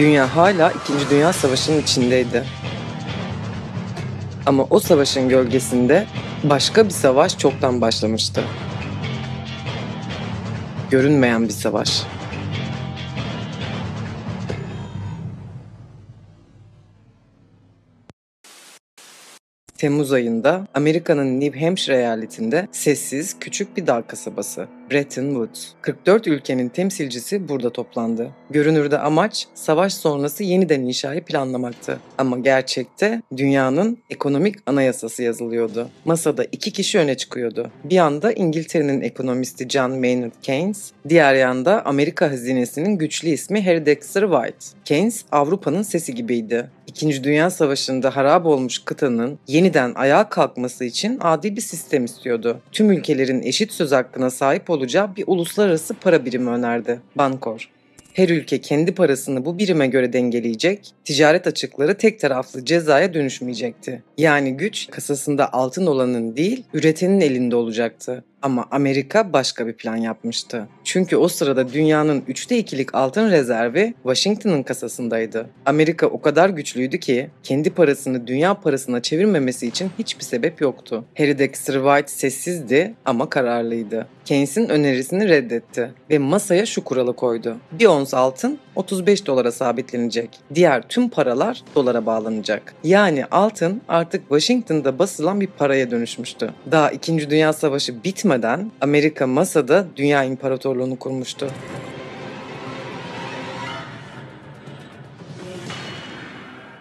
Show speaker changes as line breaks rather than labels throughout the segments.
Dünya hala İkinci Dünya Savaşı'nın içindeydi. Ama o savaşın gölgesinde başka bir savaş çoktan başlamıştı. Görünmeyen bir savaş. Temmuz ayında Amerika'nın New Hampshire eyaletinde sessiz, küçük bir dağ kasabası, Bretton Woods. 44 ülkenin temsilcisi burada toplandı. Görünürde amaç savaş sonrası yeniden inşayı planlamaktı. Ama gerçekte dünyanın ekonomik anayasası yazılıyordu. Masada iki kişi öne çıkıyordu. Bir yanda İngiltere'nin ekonomisti John Maynard Keynes, diğer yanda Amerika hazinesinin güçlü ismi Harry Dexter White. Keynes Avrupa'nın sesi gibiydi. İkinci Dünya Savaşı'nda harap olmuş kıtanın yeniden ayağa kalkması için adil bir sistem istiyordu. Tüm ülkelerin eşit söz hakkına sahip olacağı bir uluslararası para birimi önerdi. Bankor. Her ülke kendi parasını bu birime göre dengeleyecek, ticaret açıkları tek taraflı cezaya dönüşmeyecekti. Yani güç kasasında altın olanın değil, üretenin elinde olacaktı. Ama Amerika başka bir plan yapmıştı. Çünkü o sırada dünyanın 2/3'lik altın rezervi Washington'ın kasasındaydı. Amerika o kadar güçlüydü ki kendi parasını dünya parasına çevirmemesi için hiçbir sebep yoktu. Harry Dexter White sessizdi ama kararlıydı. Keynes'in önerisini reddetti ve masaya şu kuralı koydu. Bir ons altın 35 dolara sabitlenecek. Diğer tüm paralar dolara bağlanacak. Yani altın artık Washington'da basılan bir paraya dönüşmüştü. Daha 2. Dünya Savaşı bitmeden Amerika masada Dünya İmparatorluğunu kurmuştu.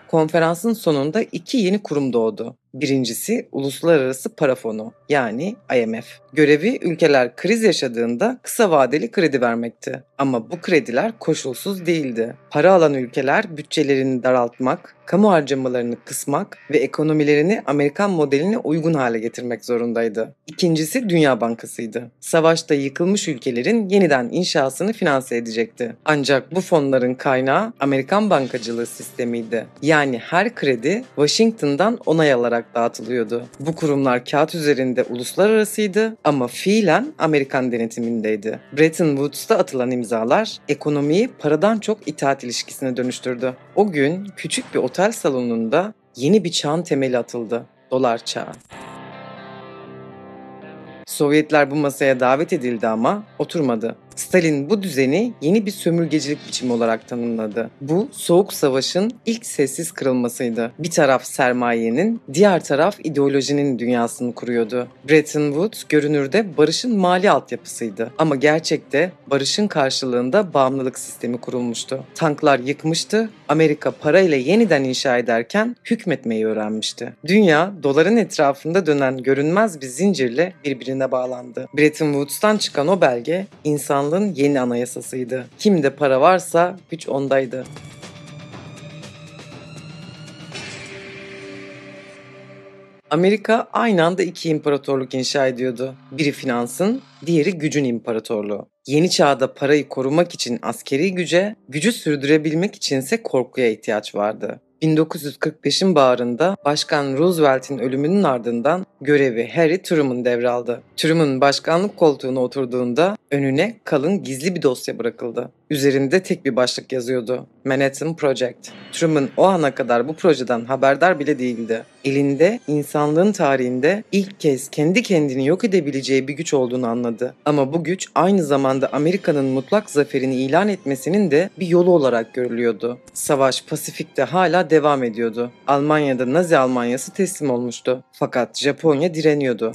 Konferansın sonunda iki yeni kurum doğdu. Birincisi Uluslararası Para Fonu yani IMF. Görevi ülkeler kriz yaşadığında kısa vadeli kredi vermekti. Ama bu krediler koşulsuz değildi. Para alan ülkeler bütçelerini daraltmak, kamu harcamalarını kısmak ve ekonomilerini Amerikan modeline uygun hale getirmek zorundaydı. İkincisi Dünya Bankası'ydı. Savaşta yıkılmış ülkelerin yeniden inşasını finanse edecekti. Ancak bu fonların kaynağı Amerikan bankacılığı sistemiydi. Yani her kredi Washington'dan onay alarak dağıtılıyordu. Bu kurumlar kağıt üzerinde uluslararasıydı ama fiilen Amerikan denetimindeydi. Bretton Woods'ta atılan imzalar ekonomiyi paradan çok itaat ilişkisine dönüştürdü. O gün küçük bir otel salonunda yeni bir çağın temeli atıldı. Dolar çağı. Sovyetler bu masaya davet edildi ama oturmadı. Stalin bu düzeni yeni bir sömürgecilik biçimi olarak tanımladı. Bu Soğuk Savaş'ın ilk sessiz kırılmasıydı. Bir taraf sermayenin, diğer taraf ideolojinin dünyasını kuruyordu. Bretton Woods görünürde barışın mali altyapısıydı. Ama gerçekte barışın karşılığında bağımlılık sistemi kurulmuştu. Tanklar yıkmıştı, Amerika parayla yeniden inşa ederken hükmetmeyi öğrenmişti. Dünya doların etrafında dönen görünmez bir zincirle birbirine bağlandı. Bretton Woods'tan çıkan o belge insanlığın yeni anayasasıydı. Kimde para varsa güç ondaydı. Amerika aynı anda iki imparatorluk inşa ediyordu. Biri finansın, diğeri gücün imparatorluğu. Yeni çağda parayı korumak için askeri güce, gücü sürdürebilmek içinse korkuya ihtiyaç vardı. 1945'in baharında Başkan Roosevelt'in ölümünün ardından görevi Harry Truman devraldı. Truman başkanlık koltuğuna oturduğunda önüne kalın gizli bir dosya bırakıldı. Üzerinde tek bir başlık yazıyordu: Manhattan Project. Truman o ana kadar bu projeden haberdar bile değildi. Elinde insanlığın tarihinde ilk kez kendi kendini yok edebileceği bir güç olduğunu anladı. Ama bu güç aynı zamanda Amerika'nın mutlak zaferini ilan etmesinin de bir yolu olarak görülüyordu. Savaş Pasifik'te hala devam ediyordu. Almanya'da Nazi Almanyası teslim olmuştu. Fakat Japonya direniyordu.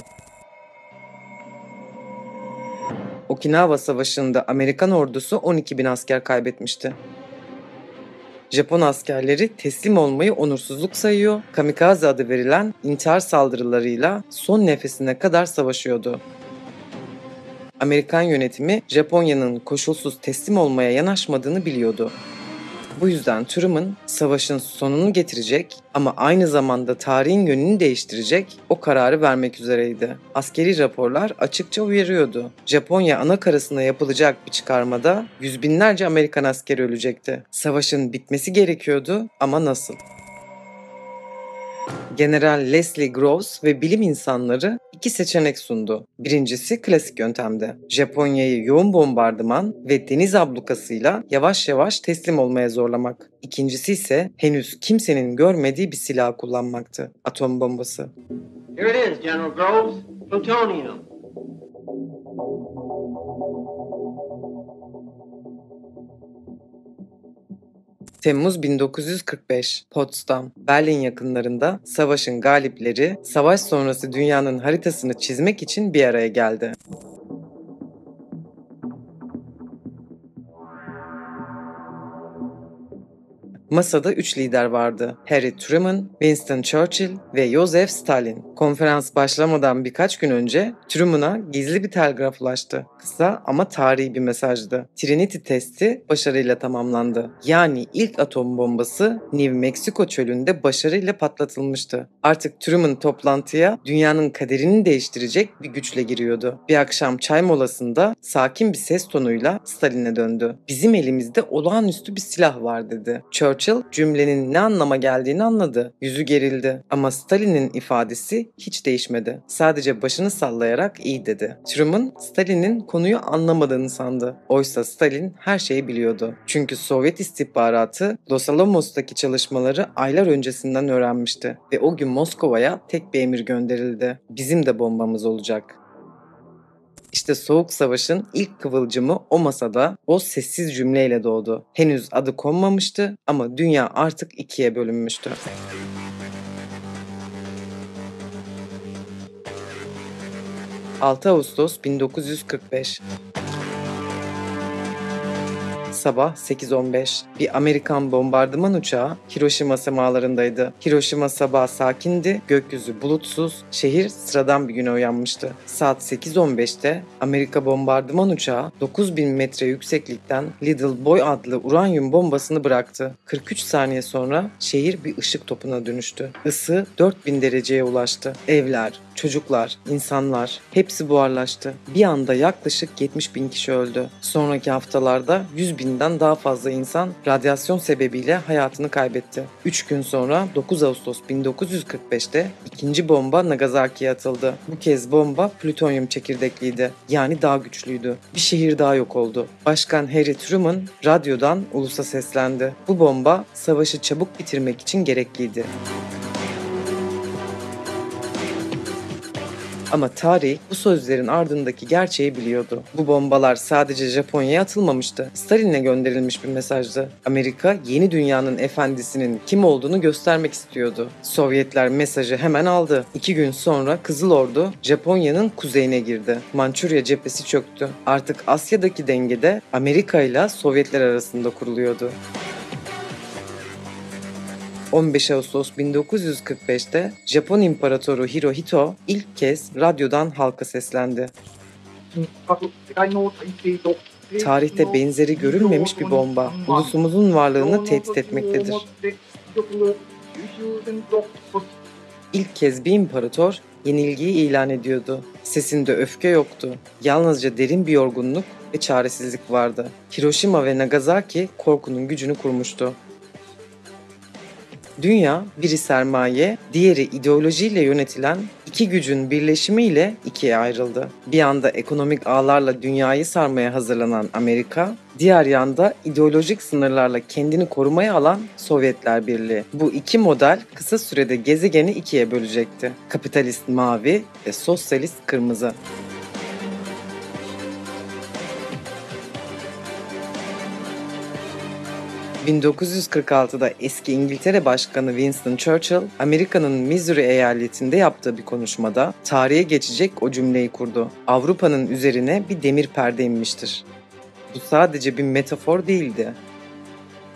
Okinawa Savaşı'nda Amerikan ordusu 12.000 asker kaybetmişti. Japon askerleri teslim olmayı onursuzluk sayıyor, kamikaze adı verilen intihar saldırılarıyla son nefesine kadar savaşıyordu. Amerikan yönetimi Japonya'nın koşulsuz teslim olmaya yanaşmadığını biliyordu. Bu yüzden Truman savaşın sonunu getirecek ama aynı zamanda tarihin yönünü değiştirecek o kararı vermek üzereydi. Askeri raporlar açıkça uyarıyordu. Japonya anakarasına yapılacak bir çıkarmada yüz binlerce Amerikan askeri ölecekti. Savaşın bitmesi gerekiyordu ama nasıl? General Leslie Groves ve bilim insanları iki seçenek sundu. Birincisi klasik yöntemde. Japonya'yı yoğun bombardıman ve deniz ablukasıyla yavaş yavaş teslim olmaya zorlamak. İkincisi ise henüz kimsenin görmediği bir silah kullanmaktı. Atom bombası.
Here it is, General Groves. Plutonium.
Temmuz 1945, Potsdam, Berlin yakınlarında savaşın galipleri, savaş sonrası dünyanın haritasını çizmek için bir araya geldi. Masada 3 lider vardı. Harry Truman, Winston Churchill ve Joseph Stalin. Konferans başlamadan birkaç gün önce Truman'a gizli bir telgraf ulaştı. Kısa ama tarihi bir mesajdı. Trinity testi başarıyla tamamlandı. Yani ilk atom bombası New Mexico çölünde başarıyla patlatılmıştı. Artık Truman toplantıya dünyanın kaderini değiştirecek bir güçle giriyordu. Bir akşam çay molasında sakin bir ses tonuyla Stalin'e döndü. "Bizim elimizde olağanüstü bir silah var," dedi. Churchill cümlenin ne anlama geldiğini anladı. Yüzü gerildi ama Stalin'in ifadesi hiç değişmedi. Sadece başını sallayarak iyi dedi. Truman, Stalin'in konuyu anlamadığını sandı. Oysa Stalin her şeyi biliyordu. Çünkü Sovyet istihbaratı Los Alamos'taki çalışmaları aylar öncesinden öğrenmişti ve o gün Moskova'ya tek bir emir gönderildi. "Bizim de bombamız olacak." İşte Soğuk Savaş'ın ilk kıvılcımı o masada, o sessiz cümleyle doğdu. Henüz adı konmamıştı ama dünya artık ikiye bölünmüştü. 6 Ağustos 1945. Sabah 8:15. Bir Amerikan bombardıman uçağı Hiroşima semalarındaydı. Hiroşima sabah sakindi, gökyüzü bulutsuz, şehir sıradan bir güne uyanmıştı. Saat 8:15'te Amerika bombardıman uçağı 9000 metre yükseklikten Little Boy adlı uranyum bombasını bıraktı. 43 saniye sonra şehir bir ışık topuna dönüştü. Isı 4000 dereceye ulaştı. Evler, çocuklar, insanlar hepsi buharlaştı. Bir anda yaklaşık 70.000 kişi öldü. Sonraki haftalarda 100.000'den daha fazla insan radyasyon sebebiyle hayatını kaybetti. 3 gün sonra 9 Ağustos 1945'te ikinci bomba Nagasaki'ye atıldı. Bu kez bomba plütonyum çekirdekliydi. Yani daha güçlüydü. Bir şehir daha yok oldu. Başkan Harry Truman radyodan ulusa seslendi. Bu bomba savaşı çabuk bitirmek için gerekliydi. Ama tarih bu sözlerin ardındaki gerçeği biliyordu. Bu bombalar sadece Japonya'ya atılmamıştı. Stalin'e gönderilmiş bir mesajdı. Amerika yeni dünyanın efendisinin kim olduğunu göstermek istiyordu. Sovyetler mesajı hemen aldı. 2 gün sonra Kızıl Ordu Japonya'nın kuzeyine girdi. Mançurya cephesi çöktü. Artık Asya'daki dengede Amerika ile Sovyetler arasında kuruluyordu. 15 Ağustos 1945'te Japon İmparatoru Hirohito ilk kez radyodan halka seslendi. Tarihte benzeri görülmemiş bir bomba, ulusumuzun varlığını tehdit etmektedir. İlk kez bir imparator yenilgiyi ilan ediyordu. Sesinde öfke yoktu. Yalnızca derin bir yorgunluk ve çaresizlik vardı. Hiroşima ve Nagasaki korkunun gücünü kurmuştu. Dünya, biri sermaye, diğeri ideolojiyle yönetilen iki gücün birleşimiyle ikiye ayrıldı. Bir yanda ekonomik ağlarla dünyayı sarmaya hazırlanan Amerika, diğer yanda ideolojik sınırlarla kendini korumaya alan Sovyetler Birliği. Bu iki model kısa sürede gezegeni ikiye bölecekti. Kapitalist mavi ve sosyalist kırmızı. 1946'da eski İngiltere Başkanı Winston Churchill, Amerika'nın Missouri eyaletinde yaptığı bir konuşmada tarihe geçecek o cümleyi kurdu. Avrupa'nın üzerine bir demir perde inmiştir. Bu sadece bir metafor değildi.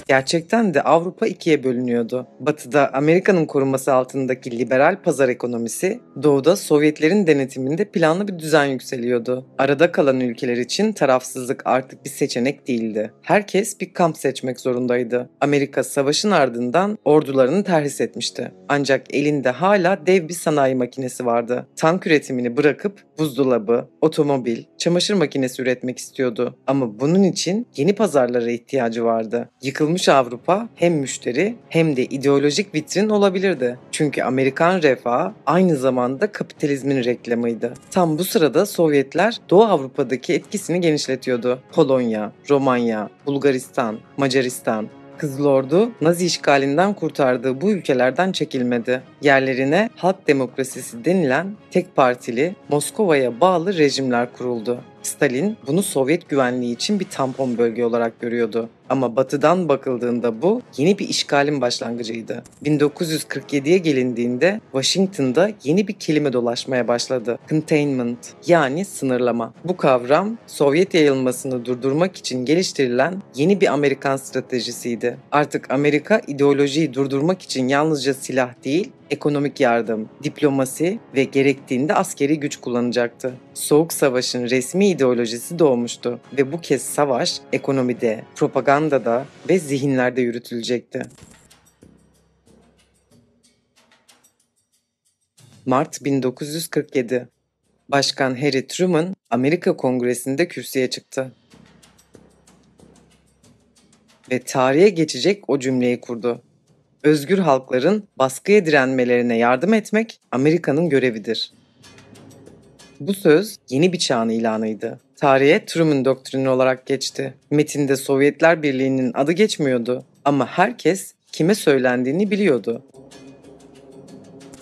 Gerçekten de Avrupa ikiye bölünüyordu. Batı'da Amerika'nın koruması altındaki liberal pazar ekonomisi, Doğu'da Sovyetlerin denetiminde planlı bir düzen yükseliyordu. Arada kalan ülkeler için tarafsızlık artık bir seçenek değildi. Herkes bir kamp seçmek zorundaydı. Amerika savaşın ardından ordularını terhis etmişti. Ancak elinde hala dev bir sanayi makinesi vardı. Tank üretimini bırakıp buzdolabı, otomobil, çamaşır makinesi üretmek istiyordu. Ama bunun için yeni pazarlara ihtiyacı vardı. Yıkılmış Kurulmuş Avrupa hem müşteri hem de ideolojik vitrin olabilirdi. Çünkü Amerikan refahı aynı zamanda kapitalizmin reklamıydı. Tam bu sırada Sovyetler Doğu Avrupa'daki etkisini genişletiyordu. Polonya, Romanya, Bulgaristan, Macaristan. Kızıl Ordu, Nazi işgalinden kurtardığı bu ülkelerden çekilmedi. Yerlerine halk demokrasisi denilen tek partili, Moskova'ya bağlı rejimler kuruldu. Stalin bunu Sovyet güvenliği için bir tampon bölge olarak görüyordu. Ama batıdan bakıldığında bu yeni bir işgalin başlangıcıydı. 1947'ye gelindiğinde Washington'da yeni bir kelime dolaşmaya başladı. Containment, yani sınırlama. Bu kavram Sovyet yayılmasını durdurmak için geliştirilen yeni bir Amerikan stratejisiydi. Artık Amerika ideolojiyi durdurmak için yalnızca silah değil, ekonomik yardım, diplomasi ve gerektiğinde askeri güç kullanacaktı. Soğuk Savaş'ın resmi ideolojisi doğmuştu ve bu kez savaş ekonomide, propagandada ve zihinlerde yürütülecekti. Mart 1947. Başkan Harry Truman Amerika Kongresi'nde kürsüye çıktı ve tarihe geçecek o cümleyi kurdu. Özgür halkların baskıya direnmelerine yardım etmek Amerika'nın görevidir. Bu söz yeni bir çağın ilanıydı. Tarihe Truman Doktrini olarak geçti. Metinde Sovyetler Birliği'nin adı geçmiyordu ama herkes kime söylendiğini biliyordu.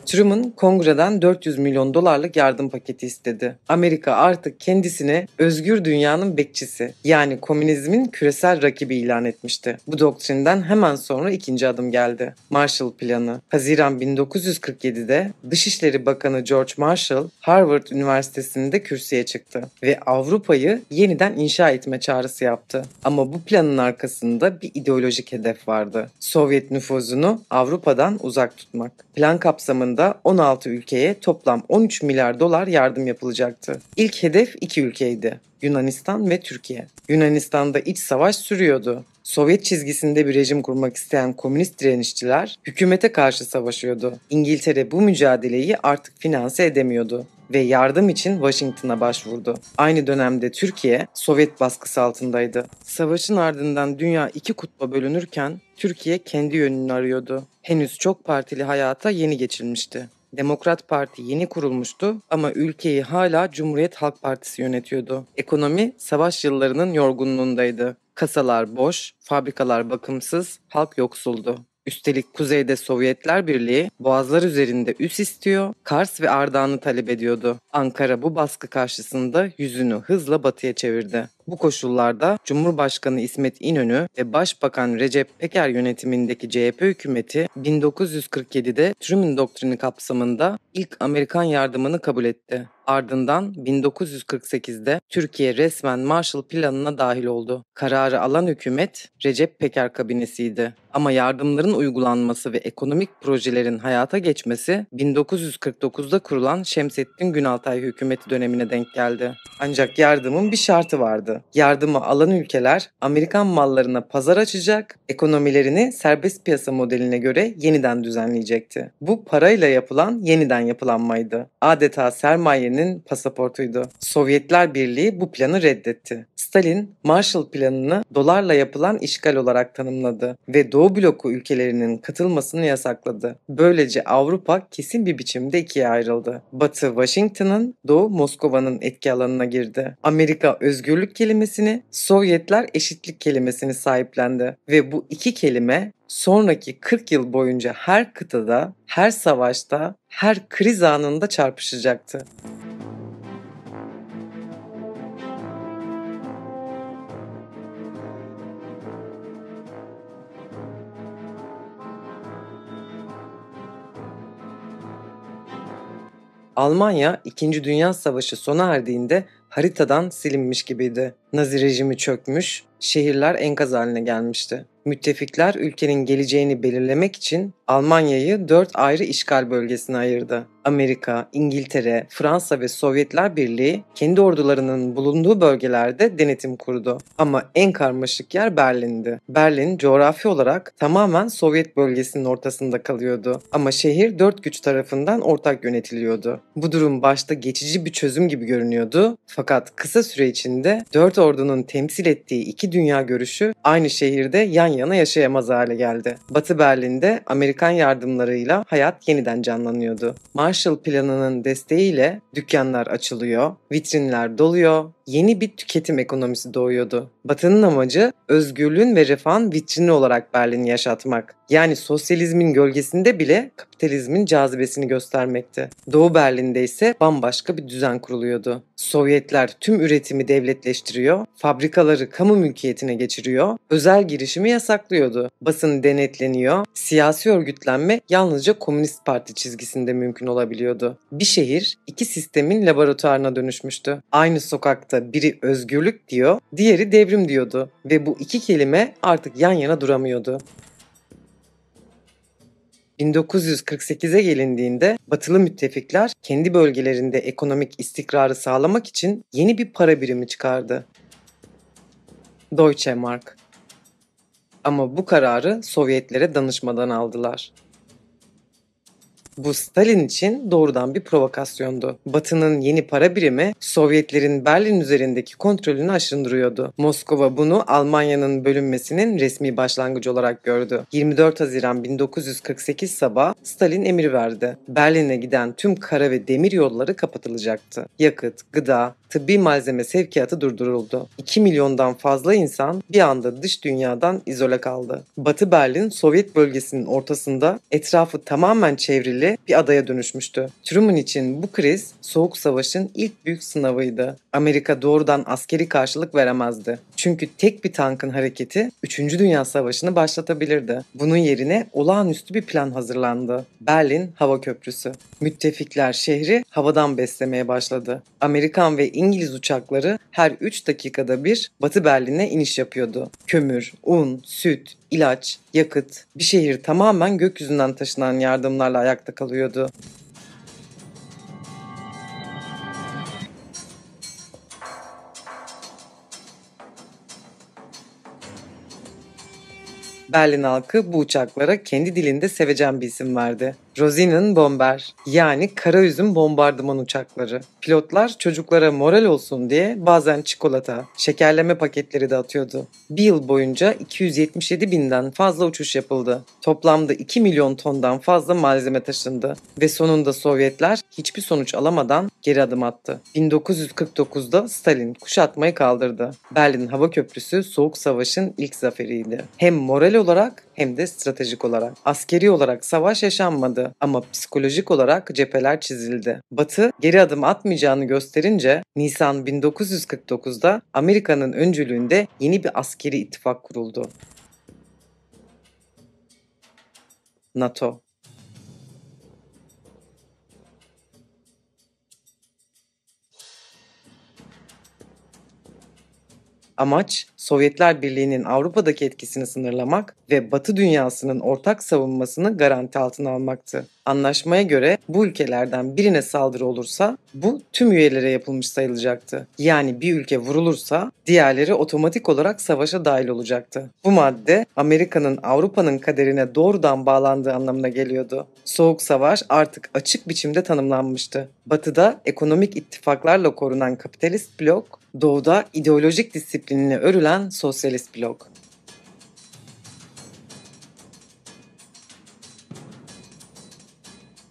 Truman kongreden 400 milyon dolarlık yardım paketi istedi. Amerika artık kendisini özgür dünyanın bekçisi, yani komünizmin küresel rakibi ilan etmişti. Bu doktrinden hemen sonra ikinci adım geldi. Marshall Planı. Haziran 1947'de Dışişleri Bakanı George Marshall, Harvard Üniversitesi'nde kürsüye çıktı ve Avrupa'yı yeniden inşa etme çağrısı yaptı. Ama bu planın arkasında bir ideolojik hedef vardı. Sovyet nüfuzunu Avrupa'dan uzak tutmak. Plan kapsamında 16 ülkeye toplam 13 milyar dolar yardım yapılacaktı. İlk hedef 2 ülkeydi: Yunanistan ve Türkiye. Yunanistan'da iç savaş sürüyordu. Sovyet çizgisinde bir rejim kurmak isteyen komünist direnişçiler hükümete karşı savaşıyordu. İngiltere bu mücadeleyi artık finanse edemiyordu ve yardım için Washington'a başvurdu. Aynı dönemde Türkiye Sovyet baskısı altındaydı. Savaşın ardından dünya iki kutba bölünürken Türkiye kendi yönünü arıyordu. Henüz çok partili hayata yeni geçilmişti. Demokrat Parti yeni kurulmuştu ama ülkeyi hala Cumhuriyet Halk Partisi yönetiyordu. Ekonomi savaş yıllarının yorgunluğundaydı. Kasalar boş, fabrikalar bakımsız, halk yoksuldu. Üstelik kuzeyde Sovyetler Birliği boğazlar üzerinde üs istiyor, Kars ve Ardahan'ı talep ediyordu. Ankara bu baskı karşısında yüzünü hızla batıya çevirdi. Bu koşullarda Cumhurbaşkanı İsmet İnönü ve Başbakan Recep Peker yönetimindeki CHP hükümeti 1947'de Truman Doktrini kapsamında ilk Amerikan yardımını kabul etti. Ardından 1948'de Türkiye resmen Marshall Planı'na dahil oldu. Kararı alan hükümet Recep Peker kabinesiydi. Ama yardımların uygulanması ve ekonomik projelerin hayata geçmesi 1949'da kurulan Şemsettin Günaltay hükümeti dönemine denk geldi. Ancak yardımın bir şartı vardı. Yardımı alan ülkeler Amerikan mallarına pazar açacak, ekonomilerini serbest piyasa modeline göre yeniden düzenleyecekti. Bu parayla yapılan yeniden yapılanmaydı. Adeta sermayenin pasaportuydu. Sovyetler Birliği bu planı reddetti. Stalin, Marshall Planı'nı dolarla yapılan işgal olarak tanımladı ve Doğu bloku ülkelerinin katılmasını yasakladı. Böylece Avrupa kesin bir biçimde ikiye ayrıldı. Batı Washington'ın, Doğu Moskova'nın etki alanına girdi. Amerika özgürlük kelimesini, Sovyetler eşitlik kelimesini sahiplendi ve bu iki kelime sonraki 40 yıl boyunca her kıtada, her savaşta, her kriz anında çarpışacaktı. Almanya 2. Dünya Savaşı sona erdiğinde haritadan silinmiş gibiydi. Nazi rejimi çökmüş, şehirler enkaz haline gelmişti. Müttefikler ülkenin geleceğini belirlemek için Almanya'yı 4 ayrı işgal bölgesine ayırdı. Amerika, İngiltere, Fransa ve Sovyetler Birliği kendi ordularının bulunduğu bölgelerde denetim kurdu. Ama en karmaşık yer Berlin'di. Berlin coğrafi olarak tamamen Sovyet bölgesinin ortasında kalıyordu. Ama şehir dört güç tarafından ortak yönetiliyordu. Bu durum başta geçici bir çözüm gibi görünüyordu. Fakat kısa süre içinde dört ordunun temsil ettiği iki dünya görüşü aynı şehirde yan yana yaşayamaz hale geldi. Batı Berlin'de Amerikan yardımlarıyla hayat yeniden canlanıyordu. Marshall Planı'nın desteğiyle dükkanlar açılıyor, vitrinler doluyor, yeni bir tüketim ekonomisi doğuyordu. Batı'nın amacı özgürlüğün ve refahın vitrini olarak Berlin'i yaşatmak. Yani sosyalizmin gölgesinde bile kapitalizmin cazibesini göstermekti. Doğu Berlin'de ise bambaşka bir düzen kuruluyordu. Sovyetler tüm üretimi devletleştiriyor, fabrikaları kamu mülkiyetine geçiriyor, özel girişimi yasaklıyordu. Basın denetleniyor, siyasi örgütlenme yalnızca Komünist Parti çizgisinde mümkün olabiliyordu. Bir şehir iki sistemin laboratuvarına dönüşmüştü. Aynı sokakta biri özgürlük diyor, diğeri devrim diyordu ve bu iki kelime artık yan yana duramıyordu. 1948'e gelindiğinde Batılı müttefikler kendi bölgelerinde ekonomik istikrarı sağlamak için yeni bir para birimi çıkardı. Deutsche Mark. Ama bu kararı Sovyetlere danışmadan aldılar. Bu Stalin için doğrudan bir provokasyondu. Batı'nın yeni para birimi Sovyetlerin Berlin üzerindeki kontrolünü aşındırıyordu. Moskova bunu Almanya'nın bölünmesinin resmi başlangıcı olarak gördü. 24 Haziran 1948 sabahı Stalin emir verdi. Berlin'e giden tüm kara ve demir yolları kapatılacaktı. Yakıt, gıda, tıbbi malzeme sevkiyatı durduruldu. 2 milyondan fazla insan bir anda dış dünyadan izole kaldı. Batı Berlin, Sovyet bölgesinin ortasında etrafı tamamen çevrili bir adaya dönüşmüştü. Truman için bu kriz Soğuk Savaş'ın ilk büyük sınavıydı. Amerika doğrudan askeri karşılık veremezdi. Çünkü tek bir tankın hareketi 3. Dünya Savaşı'nı başlatabilirdi. Bunun yerine olağanüstü bir plan hazırlandı. Berlin Hava Köprüsü. Müttefikler şehri havadan beslemeye başladı. Amerikan ve İngiliz uçakları her 3 dakikada bir Batı Berlin'e iniş yapıyordu. Kömür, un, süt, ilaç, yakıt, bir şehir tamamen gökyüzünden taşınan yardımlarla ayakta kalıyordu. Berlin halkı bu uçaklara kendi dilinde sevecen bir isim verdi. Rosinenbomber, yani kara üzüm bombardıman uçakları. Pilotlar çocuklara moral olsun diye bazen çikolata, şekerleme paketleri de atıyordu. Bir yıl boyunca 277 binden fazla uçuş yapıldı. Toplamda 2 milyon tondan fazla malzeme taşındı. Ve sonunda Sovyetler hiçbir sonuç alamadan geri adım attı. 1949'da Stalin kuşatmayı kaldırdı. Berlin Hava Köprüsü Soğuk Savaş'ın ilk zaferiydi. Hem moral olarak hem de stratejik olarak. Askeri olarak savaş yaşanmadı ama psikolojik olarak cepheler çizildi. Batı geri adım atmayacağını gösterince Nisan 1949'da Amerika'nın öncülüğünde yeni bir askeri ittifak kuruldu. NATO. Amaç, Sovyetler Birliği'nin Avrupa'daki etkisini sınırlamak ve Batı dünyasının ortak savunmasını garanti altına almaktı. Anlaşmaya göre bu ülkelerden birine saldırı olursa bu tüm üyelere yapılmış sayılacaktı. Yani bir ülke vurulursa diğerleri otomatik olarak savaşa dahil olacaktı. Bu madde Amerika'nın Avrupa'nın kaderine doğrudan bağlandığı anlamına geliyordu. Soğuk Savaş artık açık biçimde tanımlanmıştı. Batı'da ekonomik ittifaklarla korunan kapitalist blok, Doğu'da ideolojik disiplinine örülen sosyalist blok.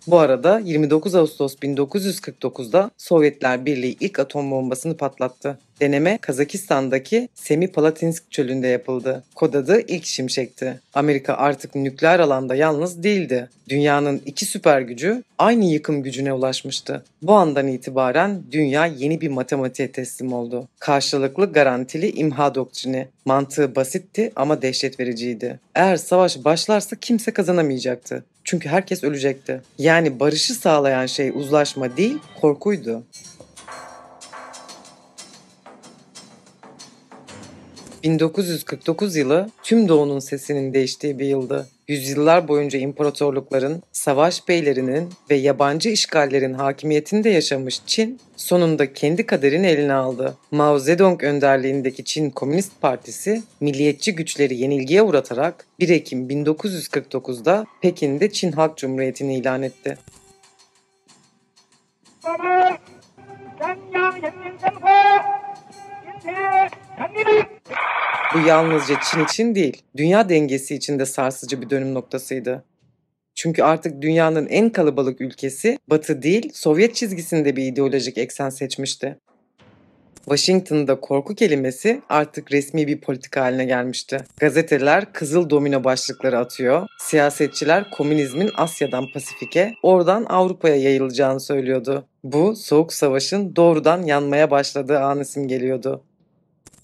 Bu arada 29 Ağustos 1949'da Sovyetler Birliği ilk atom bombasını patlattı. Deneme Kazakistan'daki Semipalatinsk çölünde yapıldı. Kod adı ilk şimşekti. Amerika artık nükleer alanda yalnız değildi. Dünyanın iki süper gücü aynı yıkım gücüne ulaşmıştı. Bu andan itibaren dünya yeni bir matematiğe teslim oldu. Karşılıklı garantili imha doktrini. Mantığı basitti ama dehşet vericiydi. Eğer savaş başlarsa kimse kazanamayacaktı. Çünkü herkes ölecekti. Yani barışı sağlayan şey uzlaşma değil, korkuydu. 1949 yılı tüm Doğu'nun sesinin değiştiği bir yıldı. Yüzyıllar boyunca imparatorlukların, savaş beylerinin ve yabancı işgallerin hakimiyetinde yaşamış Çin, sonunda kendi kaderini eline aldı. Mao Zedong önderliğindeki Çin Komünist Partisi, milliyetçi güçleri yenilgiye uğratarak 1 Ekim 1949'da Pekin'de Çin Halk Cumhuriyeti'ni ilan etti. Bu yalnızca Çin için değil, dünya dengesi için de sarsıcı bir dönüm noktasıydı. Çünkü artık dünyanın en kalabalık ülkesi Batı değil, Sovyet çizgisinde bir ideolojik eksen seçmişti. Washington'da korku kelimesi artık resmi bir politika haline gelmişti. Gazeteler kızıl domino başlıkları atıyor, siyasetçiler komünizmin Asya'dan Pasifik'e, oradan Avrupa'ya yayılacağını söylüyordu. Bu, Soğuk Savaş'ın doğrudan yanmaya başladığı anı simgeliyordu.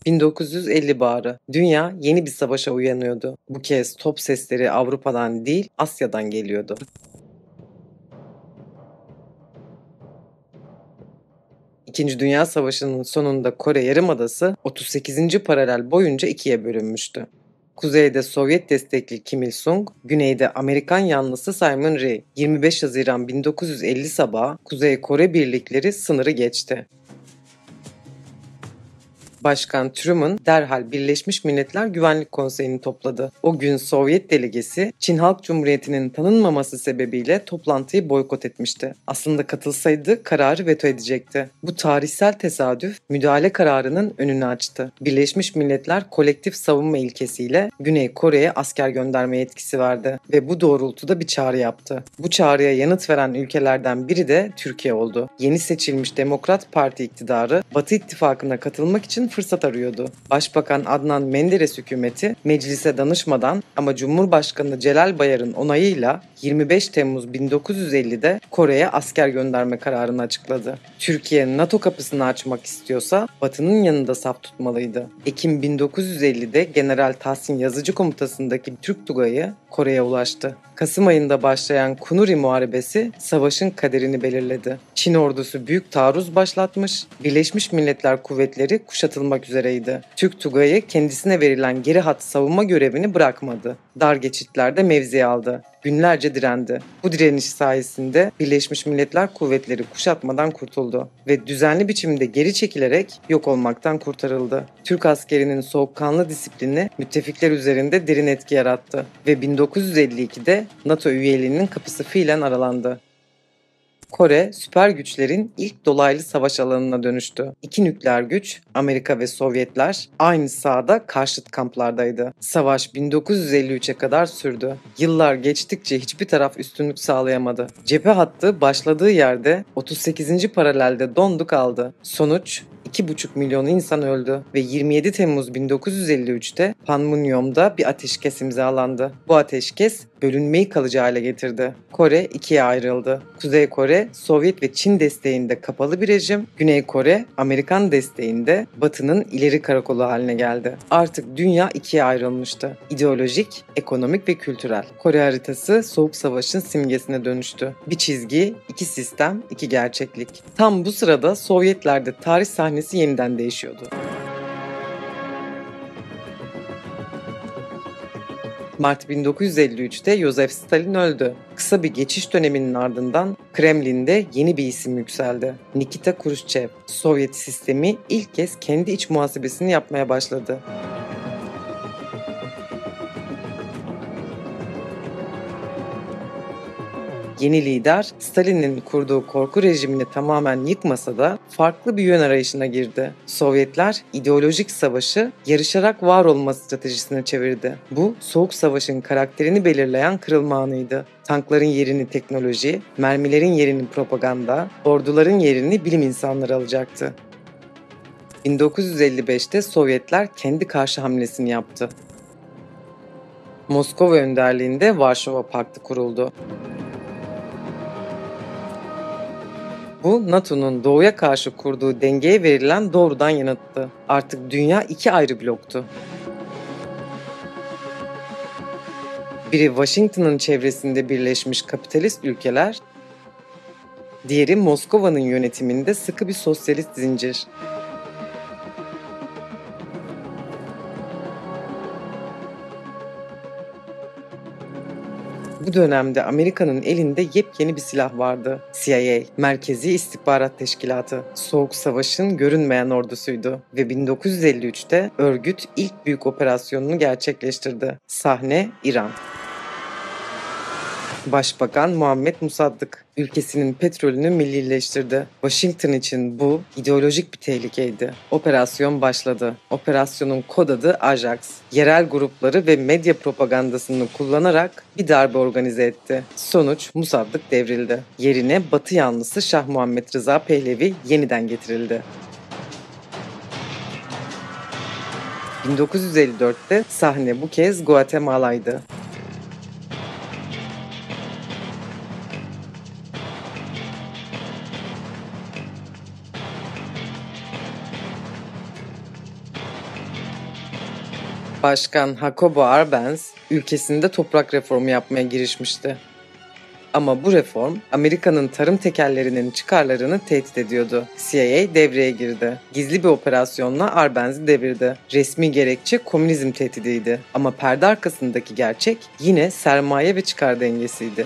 1950 baharı. Dünya yeni bir savaşa uyanıyordu. Bu kez top sesleri Avrupa'dan değil, Asya'dan geliyordu. İkinci Dünya Savaşı'nın sonunda Kore Yarımadası 38. paralel boyunca ikiye bölünmüştü. Kuzeyde Sovyet destekli Kim Il-sung, güneyde Amerikan yanlısı Simon Rhee. 25 Haziran 1950 sabahı Kuzey Kore birlikleri sınırı geçti. Başkan Truman derhal Birleşmiş Milletler Güvenlik Konseyi'ni topladı. O gün Sovyet delegesi Çin Halk Cumhuriyeti'nin tanınmaması sebebiyle toplantıyı boykot etmişti. Aslında katılsaydı kararı veto edecekti. Bu tarihsel tesadüf müdahale kararının önünü açtı. Birleşmiş Milletler kolektif savunma ilkesiyle Güney Kore'ye asker gönderme yetkisi verdi ve bu doğrultuda bir çağrı yaptı. Bu çağrıya yanıt veren ülkelerden biri de Türkiye oldu. Yeni seçilmiş Demokrat Parti iktidarı Batı İttifakı'na katılmak için fırsat arıyordu. Başbakan Adnan Menderes hükümeti meclise danışmadan ama Cumhurbaşkanı Celal Bayar'ın onayıyla 25 Temmuz 1950'de Kore'ye asker gönderme kararını açıkladı. Türkiye NATO kapısını açmak istiyorsa Batı'nın yanında saf tutmalıydı. Ekim 1950'de General Tahsin Yazıcı komutasındaki Türk Tugayı Kore'ye ulaştı. Kasım ayında başlayan Kunuri Muharebesi savaşın kaderini belirledi. Çin ordusu büyük taarruz başlatmış, Birleşmiş Milletler kuvvetleri kuşatılmak üzereydi. Türk Tugayı kendisine verilen geri hat savunma görevini bırakmadı. Dar geçitlerde mevzi aldı. Günlerce direndi. Bu direniş sayesinde Birleşmiş Milletler kuvvetleri kuşatmadan kurtuldu ve düzenli biçimde geri çekilerek yok olmaktan kurtarıldı. Türk askerinin soğukkanlı disiplini müttefikler üzerinde derin etki yarattı ve 1952'de NATO üyeliğinin kapısı fiilen aralandı. Kore, süper güçlerin ilk dolaylı savaş alanına dönüştü. İki nükleer güç, Amerika ve Sovyetler, aynı sahada karşıt kamplardaydı. Savaş 1953'e kadar sürdü. Yıllar geçtikçe hiçbir taraf üstünlük sağlayamadı. Cephe hattı başladığı yerde 38. paralelde dondu kaldı. Sonuç, 2,5 milyon insan öldü ve 27 Temmuz 1953'te Panmunjom'da bir ateşkes imzalandı. Bu ateşkes bölünmeyi kalıcı hale getirdi. Kore ikiye ayrıldı. Kuzey Kore, Sovyet ve Çin desteğinde kapalı bir rejim, Güney Kore, Amerikan desteğinde Batı'nın ileri karakolu haline geldi. Artık dünya ikiye ayrılmıştı. İdeolojik, ekonomik ve kültürel. Kore haritası Soğuk Savaş'ın simgesine dönüştü. Bir çizgi, iki sistem, iki gerçeklik. Tam bu sırada Sovyetlerde tarih sahnesi yeniden değişiyordu. Mart 1953'te Joseph Stalin öldü. Kısa bir geçiş döneminin ardından Kremlin'de yeni bir isim yükseldi. Nikita Khrushchev. Sovyet sistemi ilk kez kendi iç muhasebesini yapmaya başladı. Yeni lider, Stalin'in kurduğu korku rejimini tamamen yıkmasa da farklı bir yön arayışına girdi. Sovyetler ideolojik savaşı yarışarak var olma stratejisine çevirdi. Bu, Soğuk Savaş'ın karakterini belirleyen kırılma anıydı. Tankların yerini teknoloji, mermilerin yerini propaganda, orduların yerini bilim insanları alacaktı. 1955'te Sovyetler kendi karşı hamlesini yaptı. Moskova önderliğinde Varşova Paktı kuruldu. Bu, NATO'nun doğuya karşı kurduğu dengeye verilen doğrudan yanıttı. Artık dünya iki ayrı bloktu. Biri Washington'ın çevresinde birleşmiş kapitalist ülkeler, diğeri Moskova'nın yönetiminde sıkı bir sosyalist zincir. Bu dönemde Amerika'nın elinde yepyeni bir silah vardı. CIA, Merkezi İstihbarat Teşkilatı, Soğuk Savaş'ın görünmeyen ordusuydu ve 1953'te örgüt ilk büyük operasyonunu gerçekleştirdi. Sahne İran. Başbakan Muhammed Musaddık ülkesinin petrolünü millileştirdi. Washington için bu ideolojik bir tehlikeydi. Operasyon başladı. Operasyonun kod adı Ajax. Yerel grupları ve medya propagandasını kullanarak bir darbe organize etti. Sonuç Musaddık devrildi. Yerine Batı yanlısı Şah Muhammed Rıza Pehlevi yeniden getirildi. 1954'te sahne bu kez Guatemala'ydı. Başkan Jacobo Arbenz ülkesinde toprak reformu yapmaya girişmişti. Ama bu reform Amerika'nın tarım tekellerinin çıkarlarını tehdit ediyordu. CIA devreye girdi. Gizli bir operasyonla Arbenz'i devirdi. Resmi gerekçe komünizm tehdidiydi. Ama perde arkasındaki gerçek yine sermaye ve çıkar dengesiydi.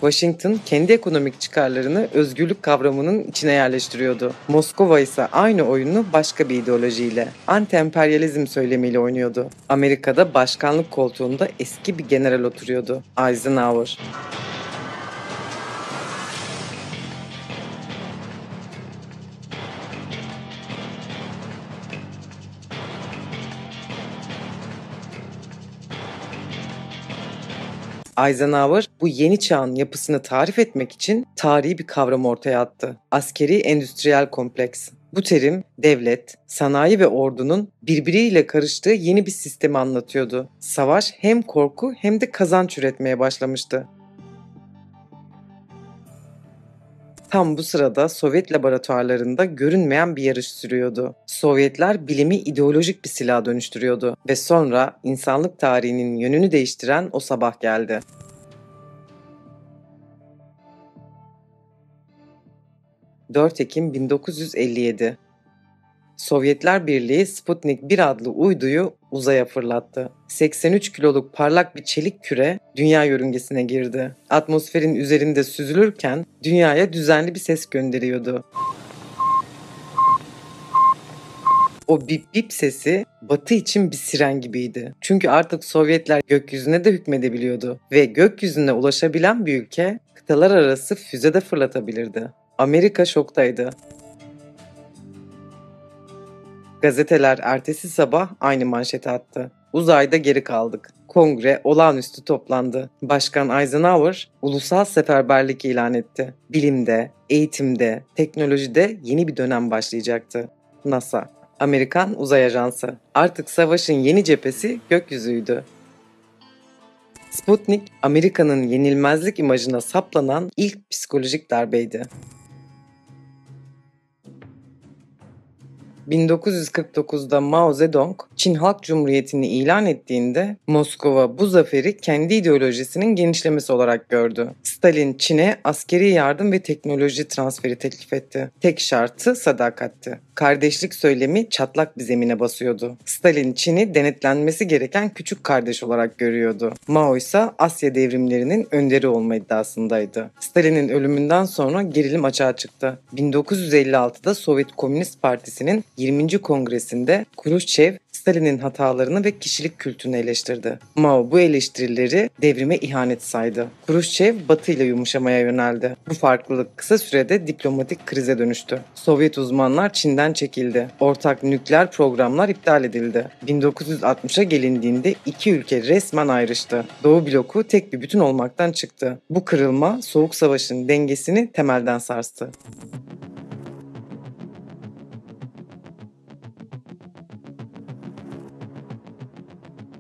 Washington kendi ekonomik çıkarlarını özgürlük kavramının içine yerleştiriyordu. Moskova ise aynı oyunu başka bir ideolojiyle, anti-emperyalizm söylemiyle oynuyordu. Amerika'da başkanlık koltuğunda eski bir general oturuyordu, Eisenhower. Eisenhower bu yeni çağın yapısını tarif etmek için tarihi bir kavram ortaya attı. Askeri endüstriyel kompleks. Bu terim devlet, sanayi ve ordunun birbiriyle karıştığı yeni bir sistemi anlatıyordu. Savaş hem korku hem de kazanç üretmeye başlamıştı. Tam bu sırada Sovyet laboratuvarlarında görünmeyen bir yarış sürüyordu. Sovyetler bilimi ideolojik bir silaha dönüştürüyordu ve sonra insanlık tarihinin yönünü değiştiren o sabah geldi. 4 Ekim 1957. Sovyetler Birliği Sputnik 1 adlı uyduyu uzaya fırlattı. 83 kiloluk parlak bir çelik küre dünya yörüngesine girdi. Atmosferin üzerinde süzülürken dünyaya düzenli bir ses gönderiyordu. O bip bip sesi Batı için bir siren gibiydi. Çünkü artık Sovyetler gökyüzüne de hükmedebiliyordu ve gökyüzüne ulaşabilen bir ülke kıtalar arası füze de fırlatabilirdi. Amerika şoktaydı. Gazeteler ertesi sabah aynı manşeti attı. Uzayda geri kaldık. Kongre olağanüstü toplandı. Başkan Eisenhower ulusal seferberlik ilan etti. Bilimde, eğitimde, teknolojide yeni bir dönem başlayacaktı. NASA, Amerikan Uzay Ajansı. Artık savaşın yeni cephesi gökyüzüydü. Sputnik, Amerika'nın yenilmezlik imajına saplanan ilk psikolojik darbeydi. 1949'da Mao Zedong, Çin Halk Cumhuriyeti'ni ilan ettiğinde Moskova bu zaferi kendi ideolojisinin genişlemesi olarak gördü. Stalin Çin'e askeri yardım ve teknoloji transferi teklif etti. Tek şartı sadakatti. Kardeşlik söylemi çatlak bir zemine basıyordu. Stalin Çin'i denetlenmesi gereken küçük kardeş olarak görüyordu. Mao ise Asya devrimlerinin önderi olma iddiasındaydı. Stalin'in ölümünden sonra gerilim açığa çıktı. 1956'da Sovyet Komünist Partisi'nin 20. Kongresinde Kruşçev, Stalin'in hatalarını ve kişilik kültünü eleştirdi. Mao bu eleştirileri devrime ihanet saydı. Kruşçev Batı ile yumuşamaya yöneldi. Bu farklılık kısa sürede diplomatik krize dönüştü. Sovyet uzmanlar Çin'den çekildi. Ortak nükleer programlar iptal edildi. 1960'a gelindiğinde iki ülke resmen ayrıştı. Doğu bloku tek bir bütün olmaktan çıktı. Bu kırılma Soğuk Savaş'ın dengesini temelden sarstı.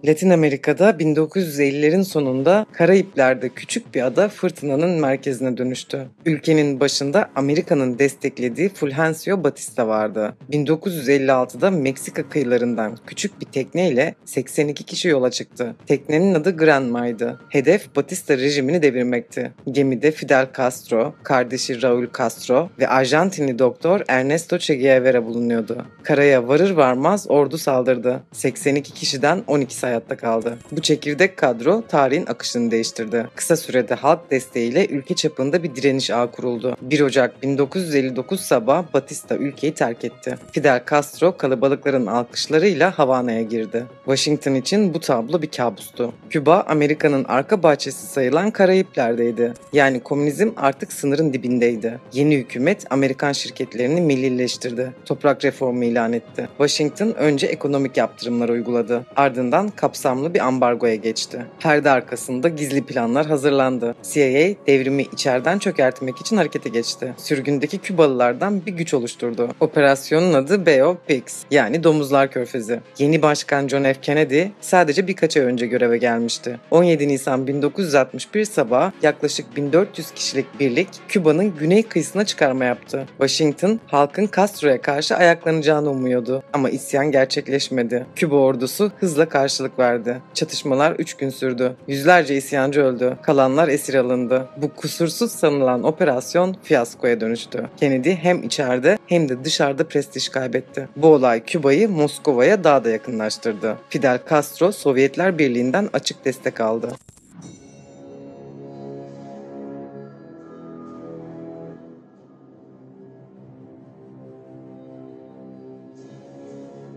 Latin Amerika'da 1950'lerin sonunda Karayipler'de küçük bir ada fırtınanın merkezine dönüştü. Ülkenin başında Amerika'nın desteklediği Fulgencio Batista vardı. 1956'da Meksika kıyılarından küçük bir tekneyle 82 kişi yola çıktı. Teknenin adı Granma'ydı. Hedef Batista rejimini devirmekti. Gemide Fidel Castro, kardeşi Raul Castro ve Arjantinli doktor Ernesto Che Guevara bulunuyordu. Karaya varır varmaz ordu saldırdı. 82 kişiden 12'si hayatta kaldı. Bu çekirdek kadro tarihin akışını değiştirdi. Kısa sürede halk desteğiyle ülke çapında bir direniş ağı kuruldu. 1 Ocak 1959 sabahı Batista ülkeyi terk etti. Fidel Castro kalabalıkların alkışlarıyla Havana'ya girdi. Washington için bu tablo bir kabustu. Küba, Amerika'nın arka bahçesi sayılan Karayipler'deydi. Yani komünizm artık sınırın dibindeydi. Yeni hükümet Amerikan şirketlerini millileştirdi. Toprak reformu ilan etti. Washington önce ekonomik yaptırımlar uyguladı. Ardından kapsamlı bir ambargoya geçti. Perde arkasında gizli planlar hazırlandı. CIA devrimi içeriden çökertmek için harekete geçti. Sürgündeki Kübalılardan bir güç oluşturdu. Operasyonun adı Bay of Pigs, yani Domuzlar Körfezi. Yeni başkan John F. Kennedy sadece birkaç ay önce göreve gelmişti. 17 Nisan 1961 sabahı yaklaşık 1400 kişilik birlik Küba'nın güney kıyısına çıkarma yaptı. Washington halkın Castro'ya karşı ayaklanacağını umuyordu ama isyan gerçekleşmedi. Küba ordusu hızla karşılık verdi. Çatışmalar 3 gün sürdü. Yüzlerce isyancı öldü. Kalanlar esir alındı. Bu kusursuz sanılan operasyon fiyaskoya dönüştü. Kennedy hem içeride hem de dışarıda prestij kaybetti. Bu olay Küba'yı Moskova'ya daha da yakınlaştırdı. Fidel Castro Sovyetler Birliği'nden açık destek aldı.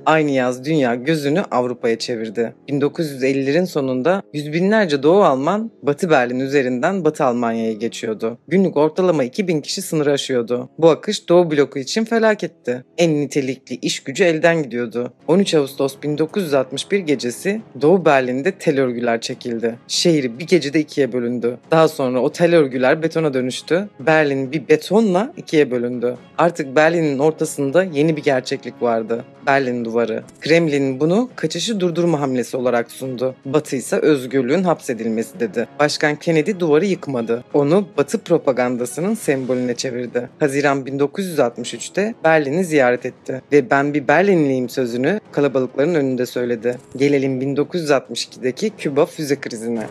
Aynı yaz dünya gözünü Avrupa'ya çevirdi. 1950'lerin sonunda yüz binlerce Doğu Alman Batı Berlin üzerinden Batı Almanya'ya geçiyordu. Günlük ortalama 2000 kişi sınırı aşıyordu. Bu akış Doğu bloku için felaketti. En nitelikli iş gücü elden gidiyordu. 13 Ağustos 1961 gecesi Doğu Berlin'de tel örgüler çekildi. Şehir bir gecede ikiye bölündü. Daha sonra o tel örgüler betona dönüştü. Berlin bir betonla ikiye bölündü. Artık Berlin'in ortasında yeni bir gerçeklik vardı. Berlin Duvarı. Kremlin bunu kaçışı durdurma hamlesi olarak sundu. Batı ise özgürlüğün hapsedilmesi dedi. Başkan Kennedy duvarı yıkmadı. Onu Batı propagandasının sembolüne çevirdi. Haziran 1963'te Berlin'i ziyaret etti ve "Ben bir Berlinliyim" sözünü kalabalıkların önünde söyledi. Gelelim 1962'deki Küba füze krizine.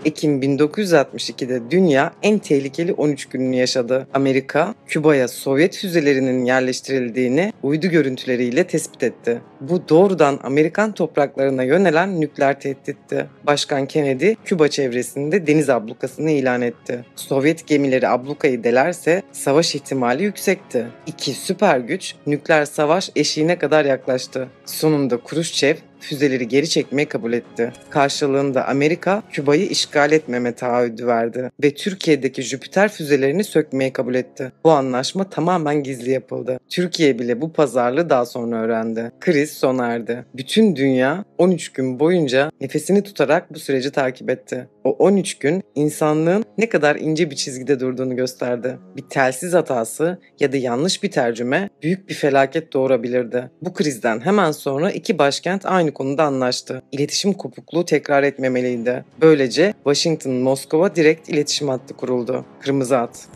Ekim 1962'de dünya en tehlikeli 13 gününü yaşadı. Amerika, Küba'ya Sovyet füzelerinin yerleştirildiğini uydu görüntüleriyle tespit etti. Bu doğrudan Amerikan topraklarına yönelen nükleer tehditti. Başkan Kennedy, Küba çevresinde deniz ablukasını ilan etti. Sovyet gemileri ablukayı delerse savaş ihtimali yüksekti. İki süper güç nükleer savaş eşiğine kadar yaklaştı. Sonunda Kruşçev füzeleri geri çekmeyi kabul etti. Karşılığında Amerika, Küba'yı işgal etmeme taahhüdü verdi ve Türkiye'deki Jüpiter füzelerini sökmeyi kabul etti. Bu anlaşma tamamen gizli yapıldı. Türkiye bile bu pazarlığı daha sonra öğrendi. Kriz sona erdi. Bütün dünya 13 gün boyunca nefesini tutarak bu süreci takip etti. O 13 gün insanlığın ne kadar ince bir çizgide durduğunu gösterdi. Bir telsiz hatası ya da yanlış bir tercüme büyük bir felaket doğurabilirdi. Bu krizden hemen sonra iki başkent aynı konuda anlaştı. İletişim kopukluğu tekrar etmemeliydi. Böylece Washington-Moskova direkt iletişim hattı kuruldu. Kırmızı Hat.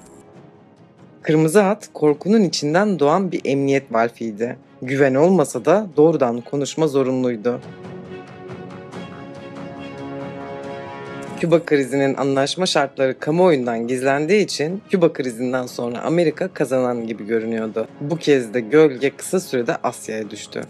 Kırmızı Hat, korkunun içinden doğan bir emniyet valfiydi. Güven olmasa da doğrudan konuşma zorunluydu. Küba krizinin anlaşma şartları kamuoyundan gizlendiği için Küba krizinden sonra Amerika kazanan gibi görünüyordu. Bu kez de gölge kısa sürede Asya'ya düştü.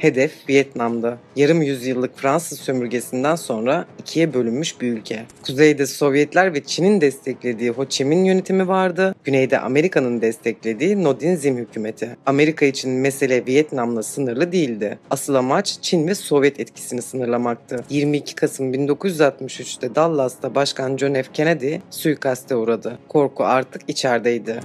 Hedef Vietnam'da. Yarım yüzyıllık Fransız sömürgesinden sonra ikiye bölünmüş bir ülke. Kuzeyde Sovyetler ve Çin'in desteklediği Ho Chi Minh yönetimi vardı. Güneyde Amerika'nın desteklediği Ngo Dinh Diem hükümeti. Amerika için mesele Vietnam'la sınırlı değildi. Asıl amaç Çin ve Sovyet etkisini sınırlamaktı. 22 Kasım 1963'te Dallas'ta Başkan John F. Kennedy suikaste uğradı. Korku artık içerideydi.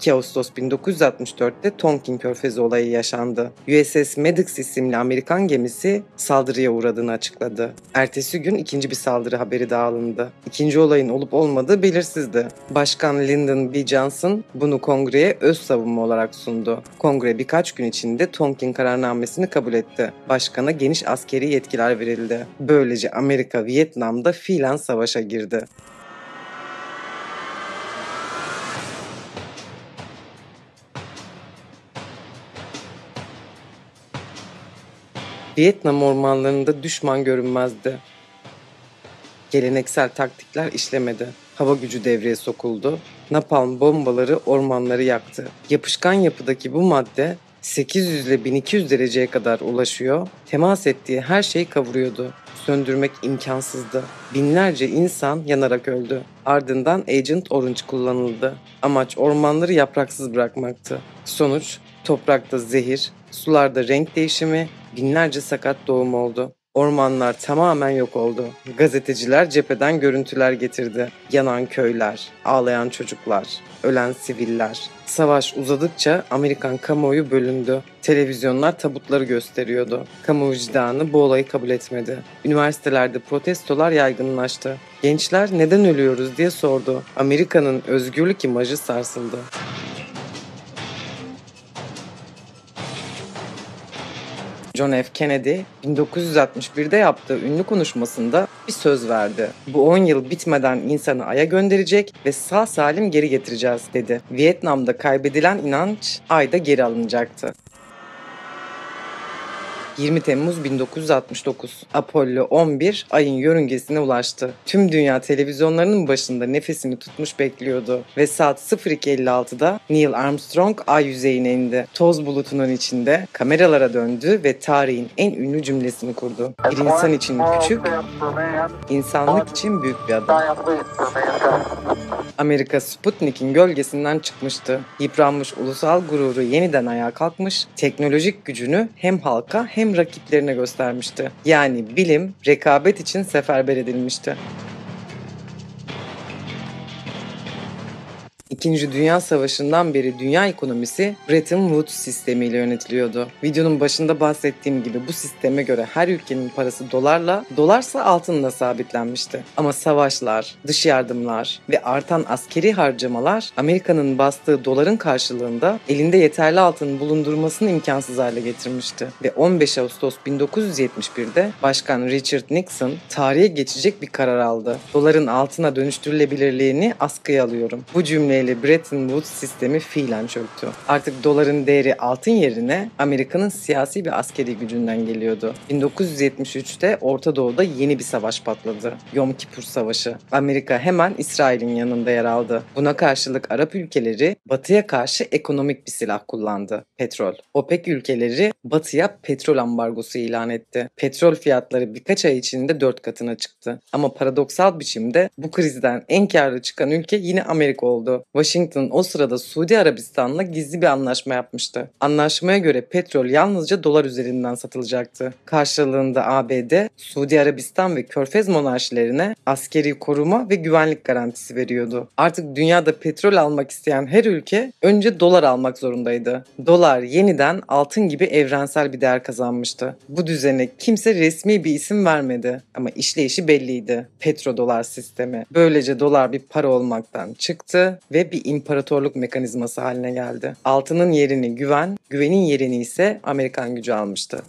2 Ağustos 1964'te Tonkin Körfezi olayı yaşandı. USS Maddox isimli Amerikan gemisi saldırıya uğradığını açıkladı. Ertesi gün ikinci bir saldırı haberi daha alındı. İkinci olayın olup olmadığı belirsizdi. Başkan Lyndon B. Johnson bunu kongreye öz savunma olarak sundu. Kongre birkaç gün içinde Tonkin kararnamesini kabul etti. Başkana geniş askeri yetkiler verildi. Böylece Amerika Vietnam'da fiilen savaşa girdi. Vietnam ormanlarında düşman görünmezdi. Geleneksel taktikler işlemedi. Hava gücü devreye sokuldu. Napalm bombaları ormanları yaktı. Yapışkan yapıdaki bu madde 800 ile 1200 dereceye kadar ulaşıyor. Temas ettiği her şeyi kavuruyordu. Söndürmek imkansızdı. Binlerce insan yanarak öldü. Ardından Agent Orange kullanıldı. Amaç ormanları yapraksız bırakmaktı. Sonuç toprakta zehir, sularda renk değişimi, binlerce sakat doğum oldu. Ormanlar tamamen yok oldu. Gazeteciler cepheden görüntüler getirdi. Yanan köyler, ağlayan çocuklar, ölen siviller. Savaş uzadıkça Amerikan kamuoyu bölündü. Televizyonlar tabutları gösteriyordu. Kamu vicdanı bu olayı kabul etmedi. Üniversitelerde protestolar yaygınlaştı. Gençler neden ölüyoruz diye sordu. Amerika'nın özgürlük imajı sarsıldı. John F. Kennedy 1961'de yaptığı ünlü konuşmasında bir söz verdi. Bu 10 yıl bitmeden insanı Ay'a gönderecek ve sağ salim geri getireceğiz dedi. Vietnam'da kaybedilen inanç Ay'da geri alınacaktı. 20 Temmuz 1969. Apollo 11 Ay'ın yörüngesine ulaştı. Tüm dünya televizyonlarının başında nefesini tutmuş bekliyordu ve saat 02.56'da Neil Armstrong Ay yüzeyine indi. Toz bulutunun içinde kameralara döndü ve tarihin en ünlü cümlesini kurdu. Bir insan için küçük, insanlık için büyük bir adım. Amerika Sputnik'in gölgesinden çıkmıştı. Yıpranmış ulusal gururu yeniden ayağa kalkmış, teknolojik gücünü hem halka hem rakiplerine göstermişti. Yani bilim, rekabet için seferber edilmişti. İkinci Dünya Savaşı'ndan beri dünya ekonomisi Bretton Woods sistemiyle yönetiliyordu. Videonun başında bahsettiğim gibi bu sisteme göre her ülkenin parası dolarla, dolarsa altınla sabitlenmişti. Ama savaşlar, dış yardımlar ve artan askeri harcamalar Amerika'nın bastığı doların karşılığında elinde yeterli altın bulundurmasını imkansız hale getirmişti. Ve 15 Ağustos 1971'de Başkan Richard Nixon tarihe geçecek bir karar aldı. Doların altına dönüştürülebilirliğini askıya alıyorum. Bu cümleyle Bretton Woods sistemi fiilen çöktü. Artık doların değeri altın yerine Amerika'nın siyasi ve askeri gücünden geliyordu. 1973'te Orta Doğu'da yeni bir savaş patladı. Yom Kipur Savaşı. Amerika hemen İsrail'in yanında yer aldı. Buna karşılık Arap ülkeleri Batı'ya karşı ekonomik bir silah kullandı. Petrol. OPEC ülkeleri Batı'ya petrol ambargosu ilan etti. Petrol fiyatları birkaç ay içinde 4 katına çıktı. Ama paradoksal biçimde bu krizden en karlı çıkan ülke yine Amerika oldu. Washington o sırada Suudi Arabistan'la gizli bir anlaşma yapmıştı. Anlaşmaya göre petrol yalnızca dolar üzerinden satılacaktı. Karşılığında ABD, Suudi Arabistan ve Körfez monarşilerine askeri koruma ve güvenlik garantisi veriyordu. Artık dünyada petrol almak isteyen her ülke önce dolar almak zorundaydı. Dolar yeniden altın gibi evrensel bir değer kazanmıştı. Bu düzene kimse resmi bir isim vermedi ama işleyişi belliydi. Petrodolar sistemi. Böylece dolar bir para olmaktan çıktı ve bir imparatorluk mekanizması haline geldi. Altının yerini güven, güvenin yerini ise Amerikan gücü almıştı.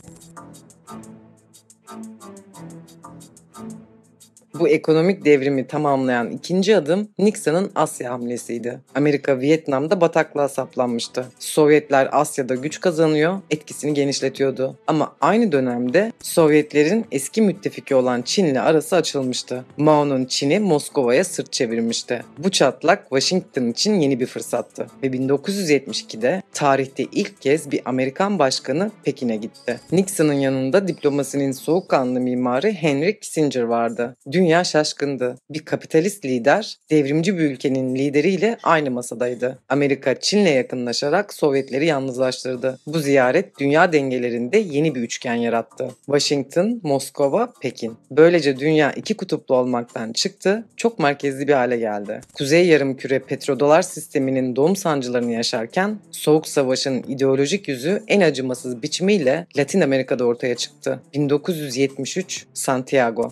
Bu ekonomik devrimi tamamlayan ikinci adım Nixon'ın Asya hamlesiydi. Amerika Vietnam'da bataklığa saplanmıştı. Sovyetler Asya'da güç kazanıyor, etkisini genişletiyordu. Ama aynı dönemde Sovyetlerin eski müttefiki olan Çin'le arası açılmıştı. Mao'nun Çin'i Moskova'ya sırt çevirmişti. Bu çatlak Washington için yeni bir fırsattı. Ve 1972'de tarihte ilk kez bir Amerikan başkanı Pekin'e gitti. Nixon'ın yanında diplomasinin soğukkanlı mimarı Henry Kissinger vardı. Dünya dünya şaşkındı. Bir kapitalist lider, devrimci bir ülkenin lideriyle aynı masadaydı. Amerika, Çin'le yakınlaşarak Sovyetleri yalnızlaştırdı. Bu ziyaret dünya dengelerinde yeni bir üçgen yarattı. Washington, Moskova, Pekin. Böylece dünya iki kutuplu olmaktan çıktı, çok merkezli bir hale geldi. Kuzey Yarımküre petrodolar sisteminin doğum sancılarını yaşarken, Soğuk Savaş'ın ideolojik yüzü en acımasız biçimiyle Latin Amerika'da ortaya çıktı. 1973, Santiago.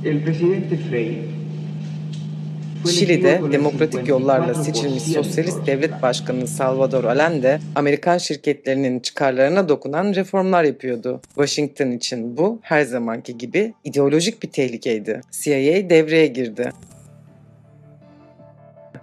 El presidente Frei
Şili'de demokratik yollarla seçilmiş sosyalist devlet başkanı Salvador Allende, Amerikan şirketlerinin çıkarlarına dokunan reformlar yapıyordu. Washington için bu her zamanki gibi ideolojik bir tehlikeydi. CIA devreye girdi.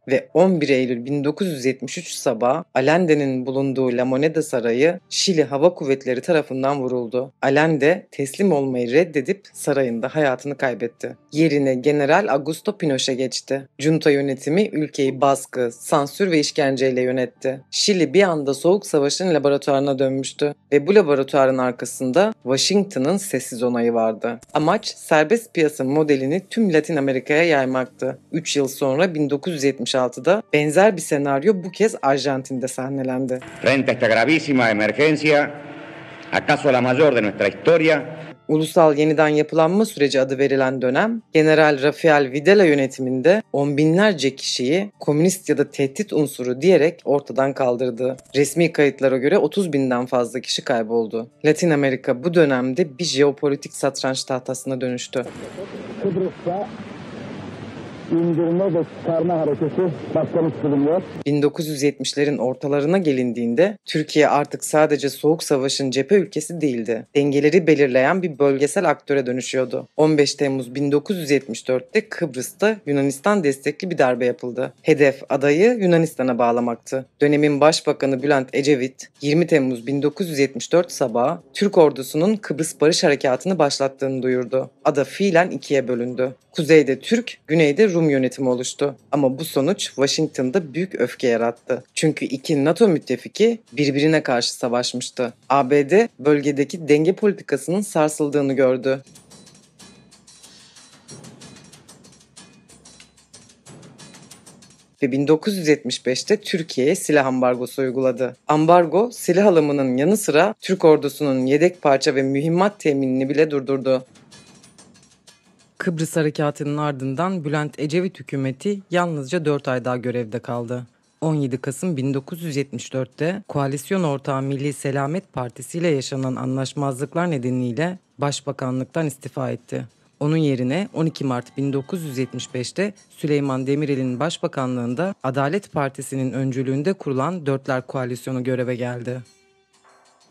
Ve 11 Eylül 1973 sabahı Allende'nin bulunduğu La Moneda Sarayı Şili Hava Kuvvetleri tarafından vuruldu. Allende teslim olmayı reddedip sarayında hayatını kaybetti. Yerine General Augusto Pinochet geçti. Junta yönetimi ülkeyi baskı, sansür ve işkenceyle yönetti. Şili bir anda Soğuk Savaş'ın laboratuvarına dönmüştü ve bu laboratuvarın arkasında Washington'ın sessiz onayı vardı. Amaç serbest piyasa modelini tüm Latin Amerika'ya yaymaktı. 3 yıl sonra 1976'da benzer bir senaryo bu kez Arjantin'de sahnelendi.
Frente a esta gravísima emergencia, acaso la mayor de nuestra historia,
Ulusal Yeniden Yapılanma Süreci adı verilen dönem, General Rafael Videla yönetiminde on binlerce kişiyi komünist ya da tehdit unsuru diyerek ortadan kaldırdı. Resmi kayıtlara göre 30 binden fazla kişi kayboldu. Latin Amerika bu dönemde bir jeopolitik satranç tahtasına dönüştü.
Kıbrıs'ta indirme ve çıkarma hareketi başlamış bulunuyor.
1970'lerin ortalarına gelindiğinde Türkiye artık sadece Soğuk Savaş'ın cephe ülkesi değildi. Dengeleri belirleyen bir bölgesel aktöre dönüşüyordu. 15 Temmuz 1974'te Kıbrıs'ta Yunanistan destekli bir darbe yapıldı. Hedef adayı Yunanistan'a bağlamaktı. Dönemin Başbakanı Bülent Ecevit, 20 Temmuz 1974 sabahı Türk ordusunun Kıbrıs Barış Harekatı'nı başlattığını duyurdu. Ada fiilen ikiye bölündü. Kuzeyde Türk, güneyde Rum yönetimi oluştu. Ama bu sonuç Washington'da büyük öfke yarattı. Çünkü iki NATO müttefiki birbirine karşı savaşmıştı. ABD bölgedeki denge politikasının sarsıldığını gördü. Ve 1975'te Türkiye'ye silah ambargosu uyguladı. Ambargo, silah alımının yanı sıra Türk ordusunun yedek parça ve mühimmat teminini bile durdurdu. Kıbrıs Harekatı'nın ardından Bülent Ecevit hükümeti yalnızca 4 ay daha görevde kaldı. 17 Kasım 1974'te koalisyon ortağı Milli Selamet Partisi ile yaşanan anlaşmazlıklar nedeniyle başbakanlıktan istifa etti. Onun yerine 12 Mart 1975'te Süleyman Demirel'in başbakanlığında Adalet Partisi'nin öncülüğünde kurulan Dörtler Koalisyonu göreve geldi.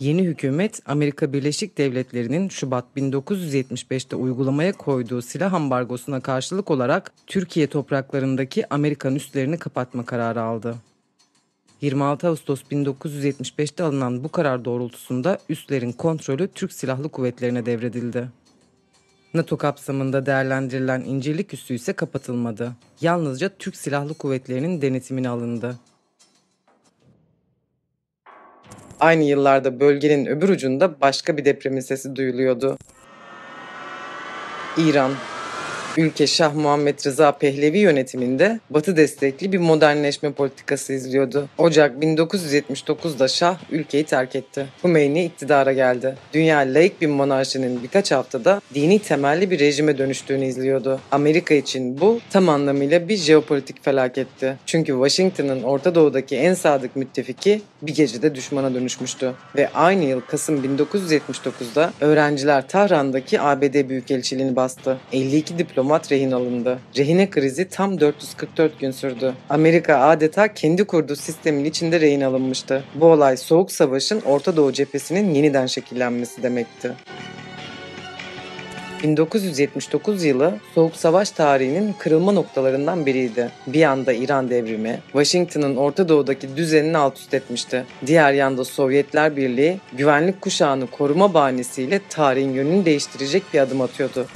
Yeni hükümet, Amerika Birleşik Devletleri'nin Şubat 1975'te uygulamaya koyduğu silah ambargosuna karşılık olarak Türkiye topraklarındaki Amerikan üslerini kapatma kararı aldı. 26 Ağustos 1975'te alınan bu karar doğrultusunda üslerin kontrolü Türk Silahlı Kuvvetleri'ne devredildi. NATO kapsamında değerlendirilen İncirlik Üssü ise kapatılmadı. Yalnızca Türk Silahlı Kuvvetleri'nin denetimine alındı. Aynı yıllarda bölgenin öbür ucunda başka bir depremin sesi duyuluyordu. İran. Ülke Şah Muhammed Rıza Pehlevi yönetiminde Batı destekli bir modernleşme politikası izliyordu. Ocak 1979'da Şah ülkeyi terk etti. Hümeyni iktidara geldi. Dünya laik bir monarşinin birkaç haftada dini temelli bir rejime dönüştüğünü izliyordu. Amerika için bu tam anlamıyla bir jeopolitik felaketti. Çünkü Washington'ın Orta Doğu'daki en sadık müttefiki bir gecede düşmana dönüşmüştü. Ve aynı yıl Kasım 1979'da öğrenciler Tahran'daki ABD Büyükelçiliğini bastı. 52 diplomat rehin alındı. Rehine krizi tam 444 gün sürdü. Amerika adeta kendi kurduğu sistemin içinde rehin alınmıştı. Bu olay Soğuk Savaş'ın Orta Doğu cephesinin yeniden şekillenmesi demekti. 1979 yılı Soğuk Savaş tarihinin kırılma noktalarından biriydi. Bir yanda İran devrimi, Washington'ın Orta Doğu'daki düzenini alt üst etmişti. Diğer yanda Sovyetler Birliği, güvenlik kuşağını koruma bahanesiyle tarihin yönünü değiştirecek bir adım atıyordu.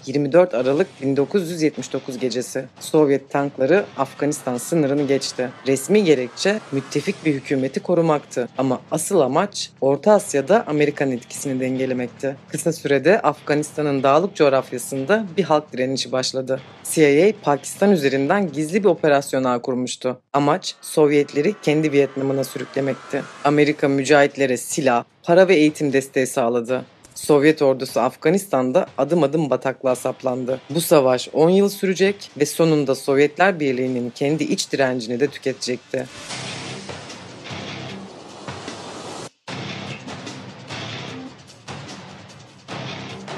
24 Aralık 1979 gecesi. Sovyet tankları Afganistan sınırını geçti. Resmi gerekçe müttefik bir hükümeti korumaktı ama asıl amaç Orta Asya'da Amerikan etkisini dengelemekti. Kısa sürede Afganistan'ın dağlık coğrafyasında bir halk direnişi başladı. CIA, Pakistan üzerinden gizli bir operasyon ağı kurmuştu. Amaç Sovyetleri kendi Vietnam'ına sürüklemekti. Amerika mücahitlere silah, para ve eğitim desteği sağladı. Sovyet ordusu Afganistan'da adım adım bataklığa saplandı. Bu savaş 10 yıl sürecek ve sonunda Sovyetler Birliği'nin kendi iç direncini de tüketecekti.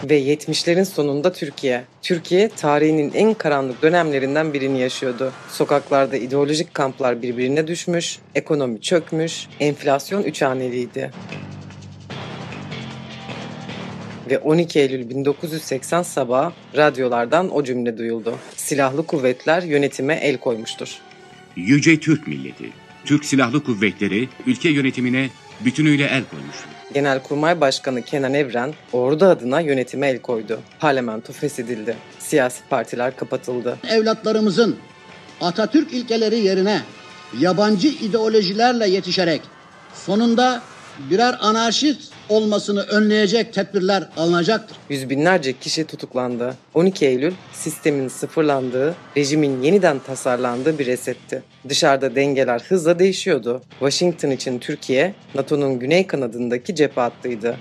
Ve 70'lerin sonunda Türkiye. Türkiye tarihinin en karanlık dönemlerinden birini yaşıyordu. Sokaklarda ideolojik kamplar birbirine düşmüş, ekonomi çökmüş, enflasyon 3 haneliydi. Ve 12 Eylül 1980 sabahı radyolardan o cümle duyuldu. Silahlı kuvvetler yönetime el koymuştur.
Yüce Türk milleti, Türk Silahlı Kuvvetleri ülke yönetimine bütünüyle el koymuştur.
Genelkurmay Başkanı Kenan Evren ordu adına yönetime el koydu. Parlamento feshedildi. Siyasi partiler kapatıldı.
Evlatlarımızın Atatürk ilkeleri yerine yabancı ideolojilerle yetişerek sonunda birer anarşist olmasını önleyecek tedbirler alınacaktır.
Yüz binlerce kişi tutuklandı. 12 Eylül sistemin sıfırlandığı, rejimin yeniden tasarlandığı bir resetti. Dışarıda dengeler hızla değişiyordu. Washington için Türkiye, NATO'nun güney kanadındaki cephe hattıydı.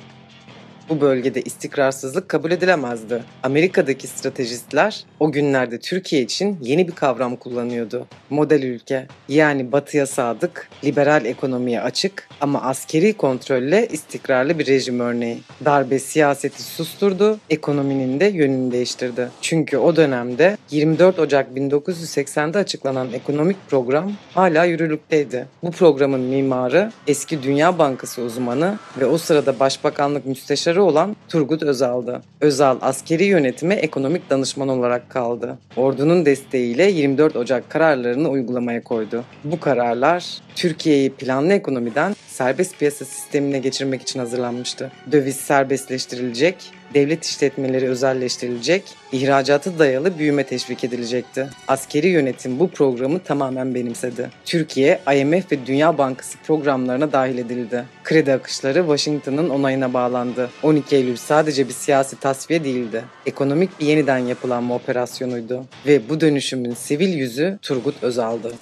Bu bölgede istikrarsızlık kabul edilemezdi. Amerika'daki stratejistler o günlerde Türkiye için yeni bir kavram kullanıyordu. Model ülke, yani batıya sadık, liberal ekonomiye açık ama askeri kontrolle istikrarlı bir rejim örneği. Darbe siyaseti susturdu, ekonominin de yönünü değiştirdi. Çünkü o dönemde 24 Ocak 1980'de açıklanan ekonomik program hala yürürlükteydi. Bu programın mimarı eski Dünya Bankası uzmanı ve o sırada Başbakanlık Müsteşarı olan Turgut Özal'dı. Özal askeri yönetime ekonomik danışman olarak kaldı. Ordunun desteğiyle 24 Ocak kararlarını uygulamaya koydu. Bu kararlar Türkiye'yi planlı ekonomiden serbest piyasa sistemine geçirmek için hazırlanmıştı. Döviz serbestleştirilecek, devlet işletmeleri özelleştirilecek, ihracatı dayalı büyüme teşvik edilecekti. Askeri yönetim bu programı tamamen benimsedi. Türkiye, IMF ve Dünya Bankası programlarına dahil edildi. Kredi akışları Washington'ın onayına bağlandı. 12 Eylül sadece bir siyasi tasfiye değildi. Ekonomik bir yeniden yapılanma operasyonuydu. Ve bu dönüşümün sivil yüzü Turgut Özal'dı.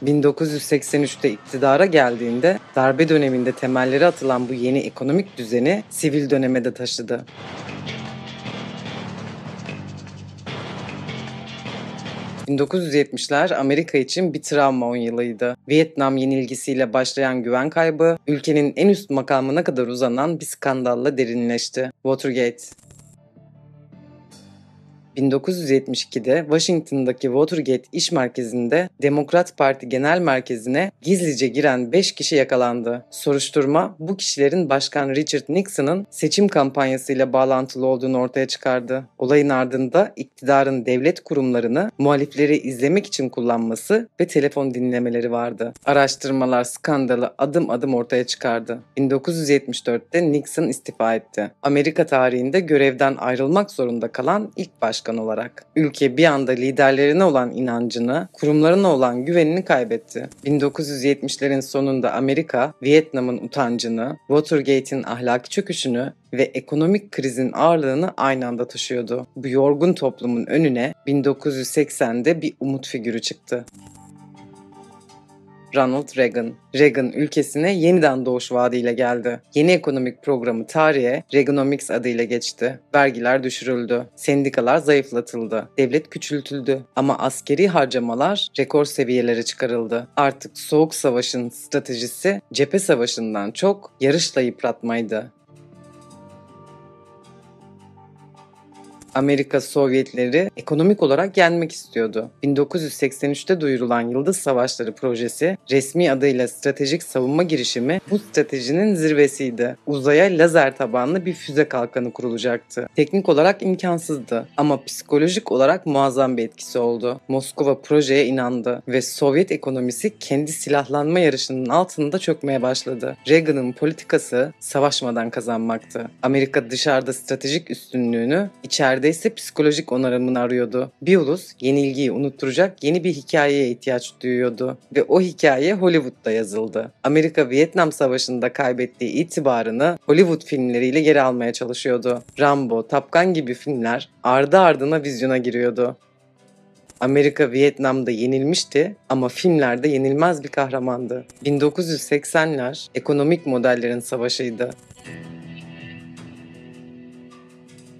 1983'te iktidara geldiğinde darbe döneminde temelleri atılan bu yeni ekonomik düzeni sivil döneme de taşıdı. ...1970'ler Amerika için bir travma 10 yılıydı. Vietnam yenilgisiyle başlayan güven kaybı, ülkenin en üst makamına kadar uzanan bir skandalla derinleşti. Watergate. 1972'de Washington'daki Watergate İş Merkezi'nde Demokrat Parti Genel Merkezi'ne gizlice giren 5 kişi yakalandı. Soruşturma bu kişilerin Başkan Richard Nixon'ın seçim kampanyasıyla bağlantılı olduğunu ortaya çıkardı. Olayın ardında iktidarın devlet kurumlarını muhalifleri izlemek için kullanması ve telefon dinlemeleri vardı. Araştırmalar skandalı adım adım ortaya çıkardı. 1974'te Nixon istifa etti. Amerika tarihinde görevden ayrılmak zorunda kalan ilk başkan olarak. Ülke bir anda liderlerine olan inancını, kurumlarına olan güvenini kaybetti. 1970'lerin sonunda Amerika, Vietnam'ın utancını, Watergate'in ahlaki çöküşünü ve ekonomik krizin ağırlığını aynı anda taşıyordu. Bu yorgun toplumun önüne 1980'de bir umut figürü çıktı. Ronald Reagan. Reagan ülkesine yeniden doğuş vaadiyle geldi. Yeni ekonomik programı tarihe Reaganomics adıyla geçti. Vergiler düşürüldü. Sendikalar zayıflatıldı. Devlet küçültüldü. Ama askeri harcamalar rekor seviyelere çıkarıldı. Artık Soğuk Savaş'ın stratejisi cephe savaşından çok yarışla yıpratmaydı. Amerika Sovyetleri ekonomik olarak yenmek istiyordu. 1983'te duyurulan Yıldız Savaşları projesi, resmi adıyla Stratejik Savunma Girişimi, bu stratejinin zirvesiydi. Uzaya lazer tabanlı bir füze kalkanı kurulacaktı. Teknik olarak imkansızdı ama psikolojik olarak muazzam bir etkisi oldu. Moskova projeye inandı ve Sovyet ekonomisi kendi silahlanma yarışının altında çökmeye başladı. Reagan'ın politikası savaşmadan kazanmaktı. Amerika dışarıda stratejik üstünlüğünü, içeride ise psikolojik onarımını arıyordu. Bir ulus yenilgiyi unutturacak yeni bir hikayeye ihtiyaç duyuyordu ve o hikaye Hollywood'da yazıldı. Amerika Vietnam Savaşı'nda kaybettiği itibarını Hollywood filmleriyle geri almaya çalışıyordu. Rambo, Top Gun gibi filmler ardı ardına vizyona giriyordu. Amerika Vietnam'da yenilmişti ama filmlerde yenilmez bir kahramandı. 1980'ler ekonomik modellerin savaşıydı.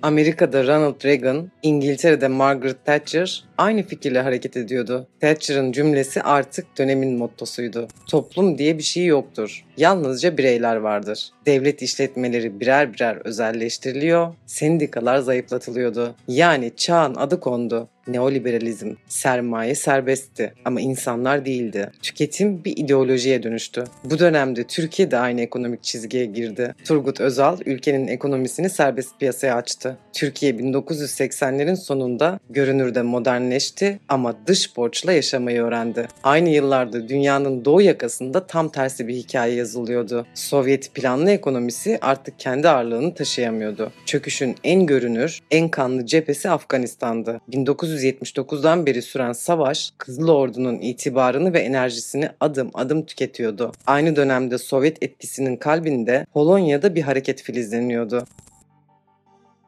Amerika'da Ronald Reagan, İngiltere'de Margaret Thatcher aynı fikirle hareket ediyordu. Thatcher'ın cümlesi artık dönemin mottosuydu. Toplum diye bir şey yoktur. Yalnızca bireyler vardır. Devlet işletmeleri birer birer özelleştiriliyor, sendikalar zayıflatılıyordu. Yani çağın adı kondu. Neoliberalizm, sermaye serbestti ama insanlar değildi. Tüketim bir ideolojiye dönüştü. Bu dönemde Türkiye de aynı ekonomik çizgiye girdi. Turgut Özal ülkenin ekonomisini serbest piyasaya açtı. Türkiye 1980'lerin sonunda görünürde modernleşti ama dış borçla yaşamayı öğrendi. Aynı yıllarda dünyanın doğu yakasında tam tersi bir hikaye yazılıyordu. Sovyet planlı ekonomisi artık kendi ağırlığını taşıyamıyordu. Çöküşün en görünür, en kanlı cephesi Afganistan'dı. 1979'dan beri süren savaş, Kızıl Ordu'nun itibarını ve enerjisini adım adım tüketiyordu. Aynı dönemde Sovyet etkisinin kalbinde Polonya'da bir hareket filizleniyordu.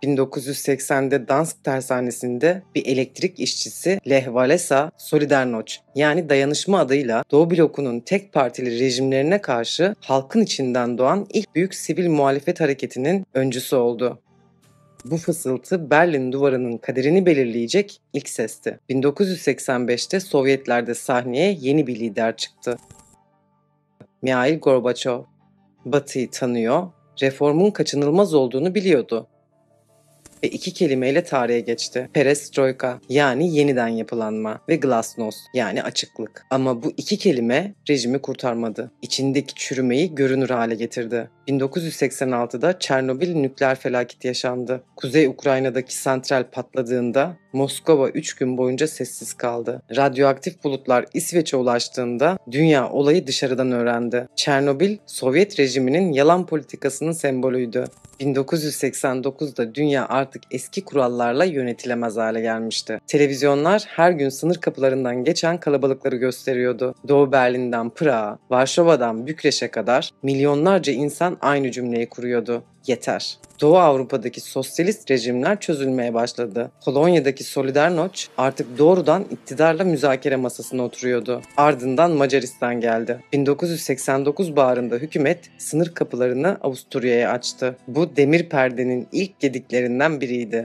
1980'de Dansk tersanesinde bir elektrik işçisi Lech Walesa Solidarność yani dayanışma adıyla Doğu blokunun tek partili rejimlerine karşı halkın içinden doğan ilk büyük sivil muhalefet hareketinin öncüsü oldu. Bu fısıltı Berlin Duvarı'nın kaderini belirleyecek ilk sesti. 1985'te Sovyetler'de sahneye yeni bir lider çıktı. Mikhail Gorbaçov. Batı'yı tanıyor, reformun kaçınılmaz olduğunu biliyordu. Ve iki kelimeyle tarihe geçti. Perestroika yani yeniden yapılanma ve glasnost yani açıklık. Ama bu iki kelime rejimi kurtarmadı. İçindeki çürümeyi görünür hale getirdi. 1986'da Çernobil nükleer felaketi yaşandı. Kuzey Ukrayna'daki santral patladığında Moskova 3 gün boyunca sessiz kaldı. Radyoaktif bulutlar İsveç'e ulaştığında dünya olayı dışarıdan öğrendi. Çernobil, Sovyet rejiminin yalan politikasının sembolüydü. 1989'da dünya artık eski kurallarla yönetilemez hale gelmişti. Televizyonlar her gün sınır kapılarından geçen kalabalıkları gösteriyordu. Doğu Berlin'den Prag'a, Varşova'dan Bükreş'e kadar milyonlarca insan aynı cümleyi kuruyordu. Yeter. Doğu Avrupa'daki sosyalist rejimler çözülmeye başladı. Polonya'daki Solidarność artık doğrudan iktidarla müzakere masasına oturuyordu. Ardından Macaristan geldi. 1989 baharında hükümet sınır kapılarını Avusturya'ya açtı. Bu demir perdenin ilk gediklerinden biriydi.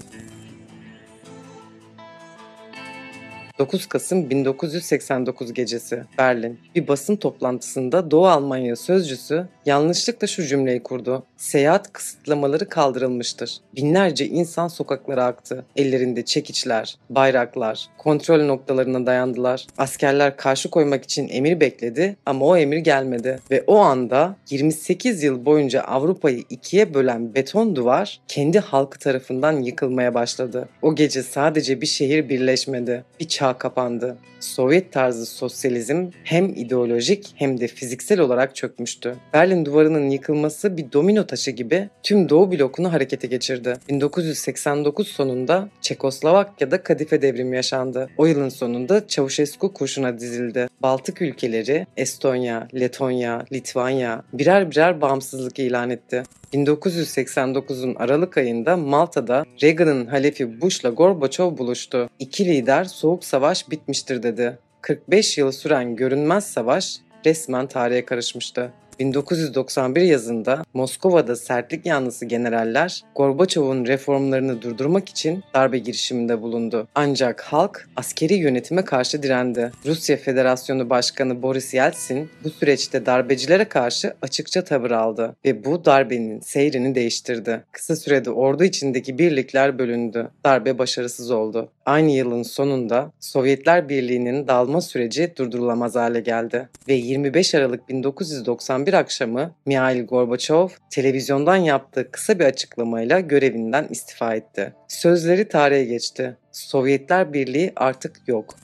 9 Kasım 1989 gecesi Berlin. Bir basın toplantısında Doğu Almanya sözcüsü yanlışlıkla şu cümleyi kurdu. Seyahat kısıtlamaları kaldırılmıştır. Binlerce insan sokaklara aktı. Ellerinde çekiçler, bayraklar, kontrol noktalarına dayandılar. Askerler karşı koymak için emir bekledi ama o emir gelmedi. Ve o anda 28 yıl boyunca Avrupa'yı ikiye bölen beton duvar kendi halkı tarafından yıkılmaya başladı. O gece sadece bir şehir birleşmedi. Bir çağ kapandı. Sovyet tarzı sosyalizm hem ideolojik hem de fiziksel olarak çökmüştü. Berlin Duvarı'nın yıkılması bir domino taşı gibi tüm Doğu blokunu harekete geçirdi. 1989 sonunda Çekoslovakya'da Kadife devrimi yaşandı. O yılın sonunda Çavuşescu kurşuna dizildi. Baltık ülkeleri Estonya, Letonya, Litvanya birer birer bağımsızlık ilan etti. 1989'un Aralık ayında Malta'da Reagan'ın halefi Bush'la Gorbaçov buluştu. İki lider soğuk savaş bitmiştir dedi. 45 yıl süren görünmez savaş resmen tarihe karışmıştı. 1991 yazında Moskova'da sertlik yanlısı generaller Gorbaçov'un reformlarını durdurmak için darbe girişiminde bulundu. Ancak halk askeri yönetime karşı direndi. Rusya Federasyonu Başkanı Boris Yeltsin bu süreçte darbecilere karşı açıkça tavır aldı ve bu darbenin seyrini değiştirdi. Kısa sürede ordu içindeki birlikler bölündü. Darbe başarısız oldu. Aynı yılın sonunda Sovyetler Birliği'nin dağılma süreci durdurulamaz hale geldi ve 25 Aralık 1991 akşamı Mikhail Gorbaçov televizyondan yaptığı kısa bir açıklamayla görevinden istifa etti. Sözleri tarihe geçti. Sovyetler Birliği artık yok.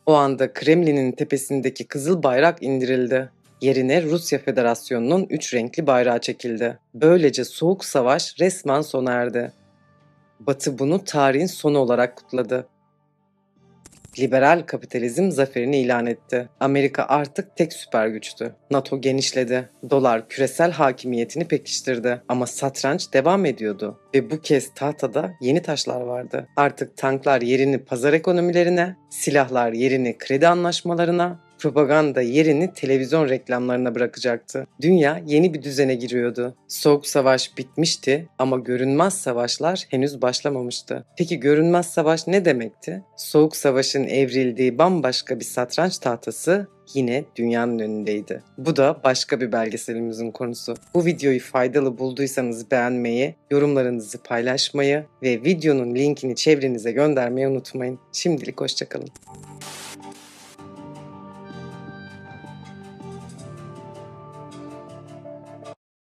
O anda Kremlin'in tepesindeki kızıl bayrak indirildi. Yerine Rusya Federasyonu'nun 3 renkli bayrağı çekildi. Böylece Soğuk Savaş resmen sona erdi. Batı bunu tarihin sonu olarak kutladı. Liberal kapitalizm zaferini ilan etti. Amerika artık tek süper güçtü. NATO genişledi. Dolar küresel hakimiyetini pekiştirdi. Ama satranç devam ediyordu. Ve bu kez tahtada yeni taşlar vardı. Artık tanklar yerini pazar ekonomilerine, silahlar yerini kredi anlaşmalarına, propaganda yerini televizyon reklamlarına bırakacaktı. Dünya yeni bir düzene giriyordu. Soğuk Savaş bitmişti ama görünmez savaşlar henüz başlamamıştı. Peki görünmez savaş ne demekti? Soğuk Savaş'ın evrildiği bambaşka bir satranç tahtası yine dünyanın önündeydi. Bu da başka bir belgeselimizin konusu. Bu videoyu faydalı bulduysanız beğenmeyi, yorumlarınızı paylaşmayı ve videonun linkini çevrenize göndermeyi unutmayın. Şimdilik hoşça kalın.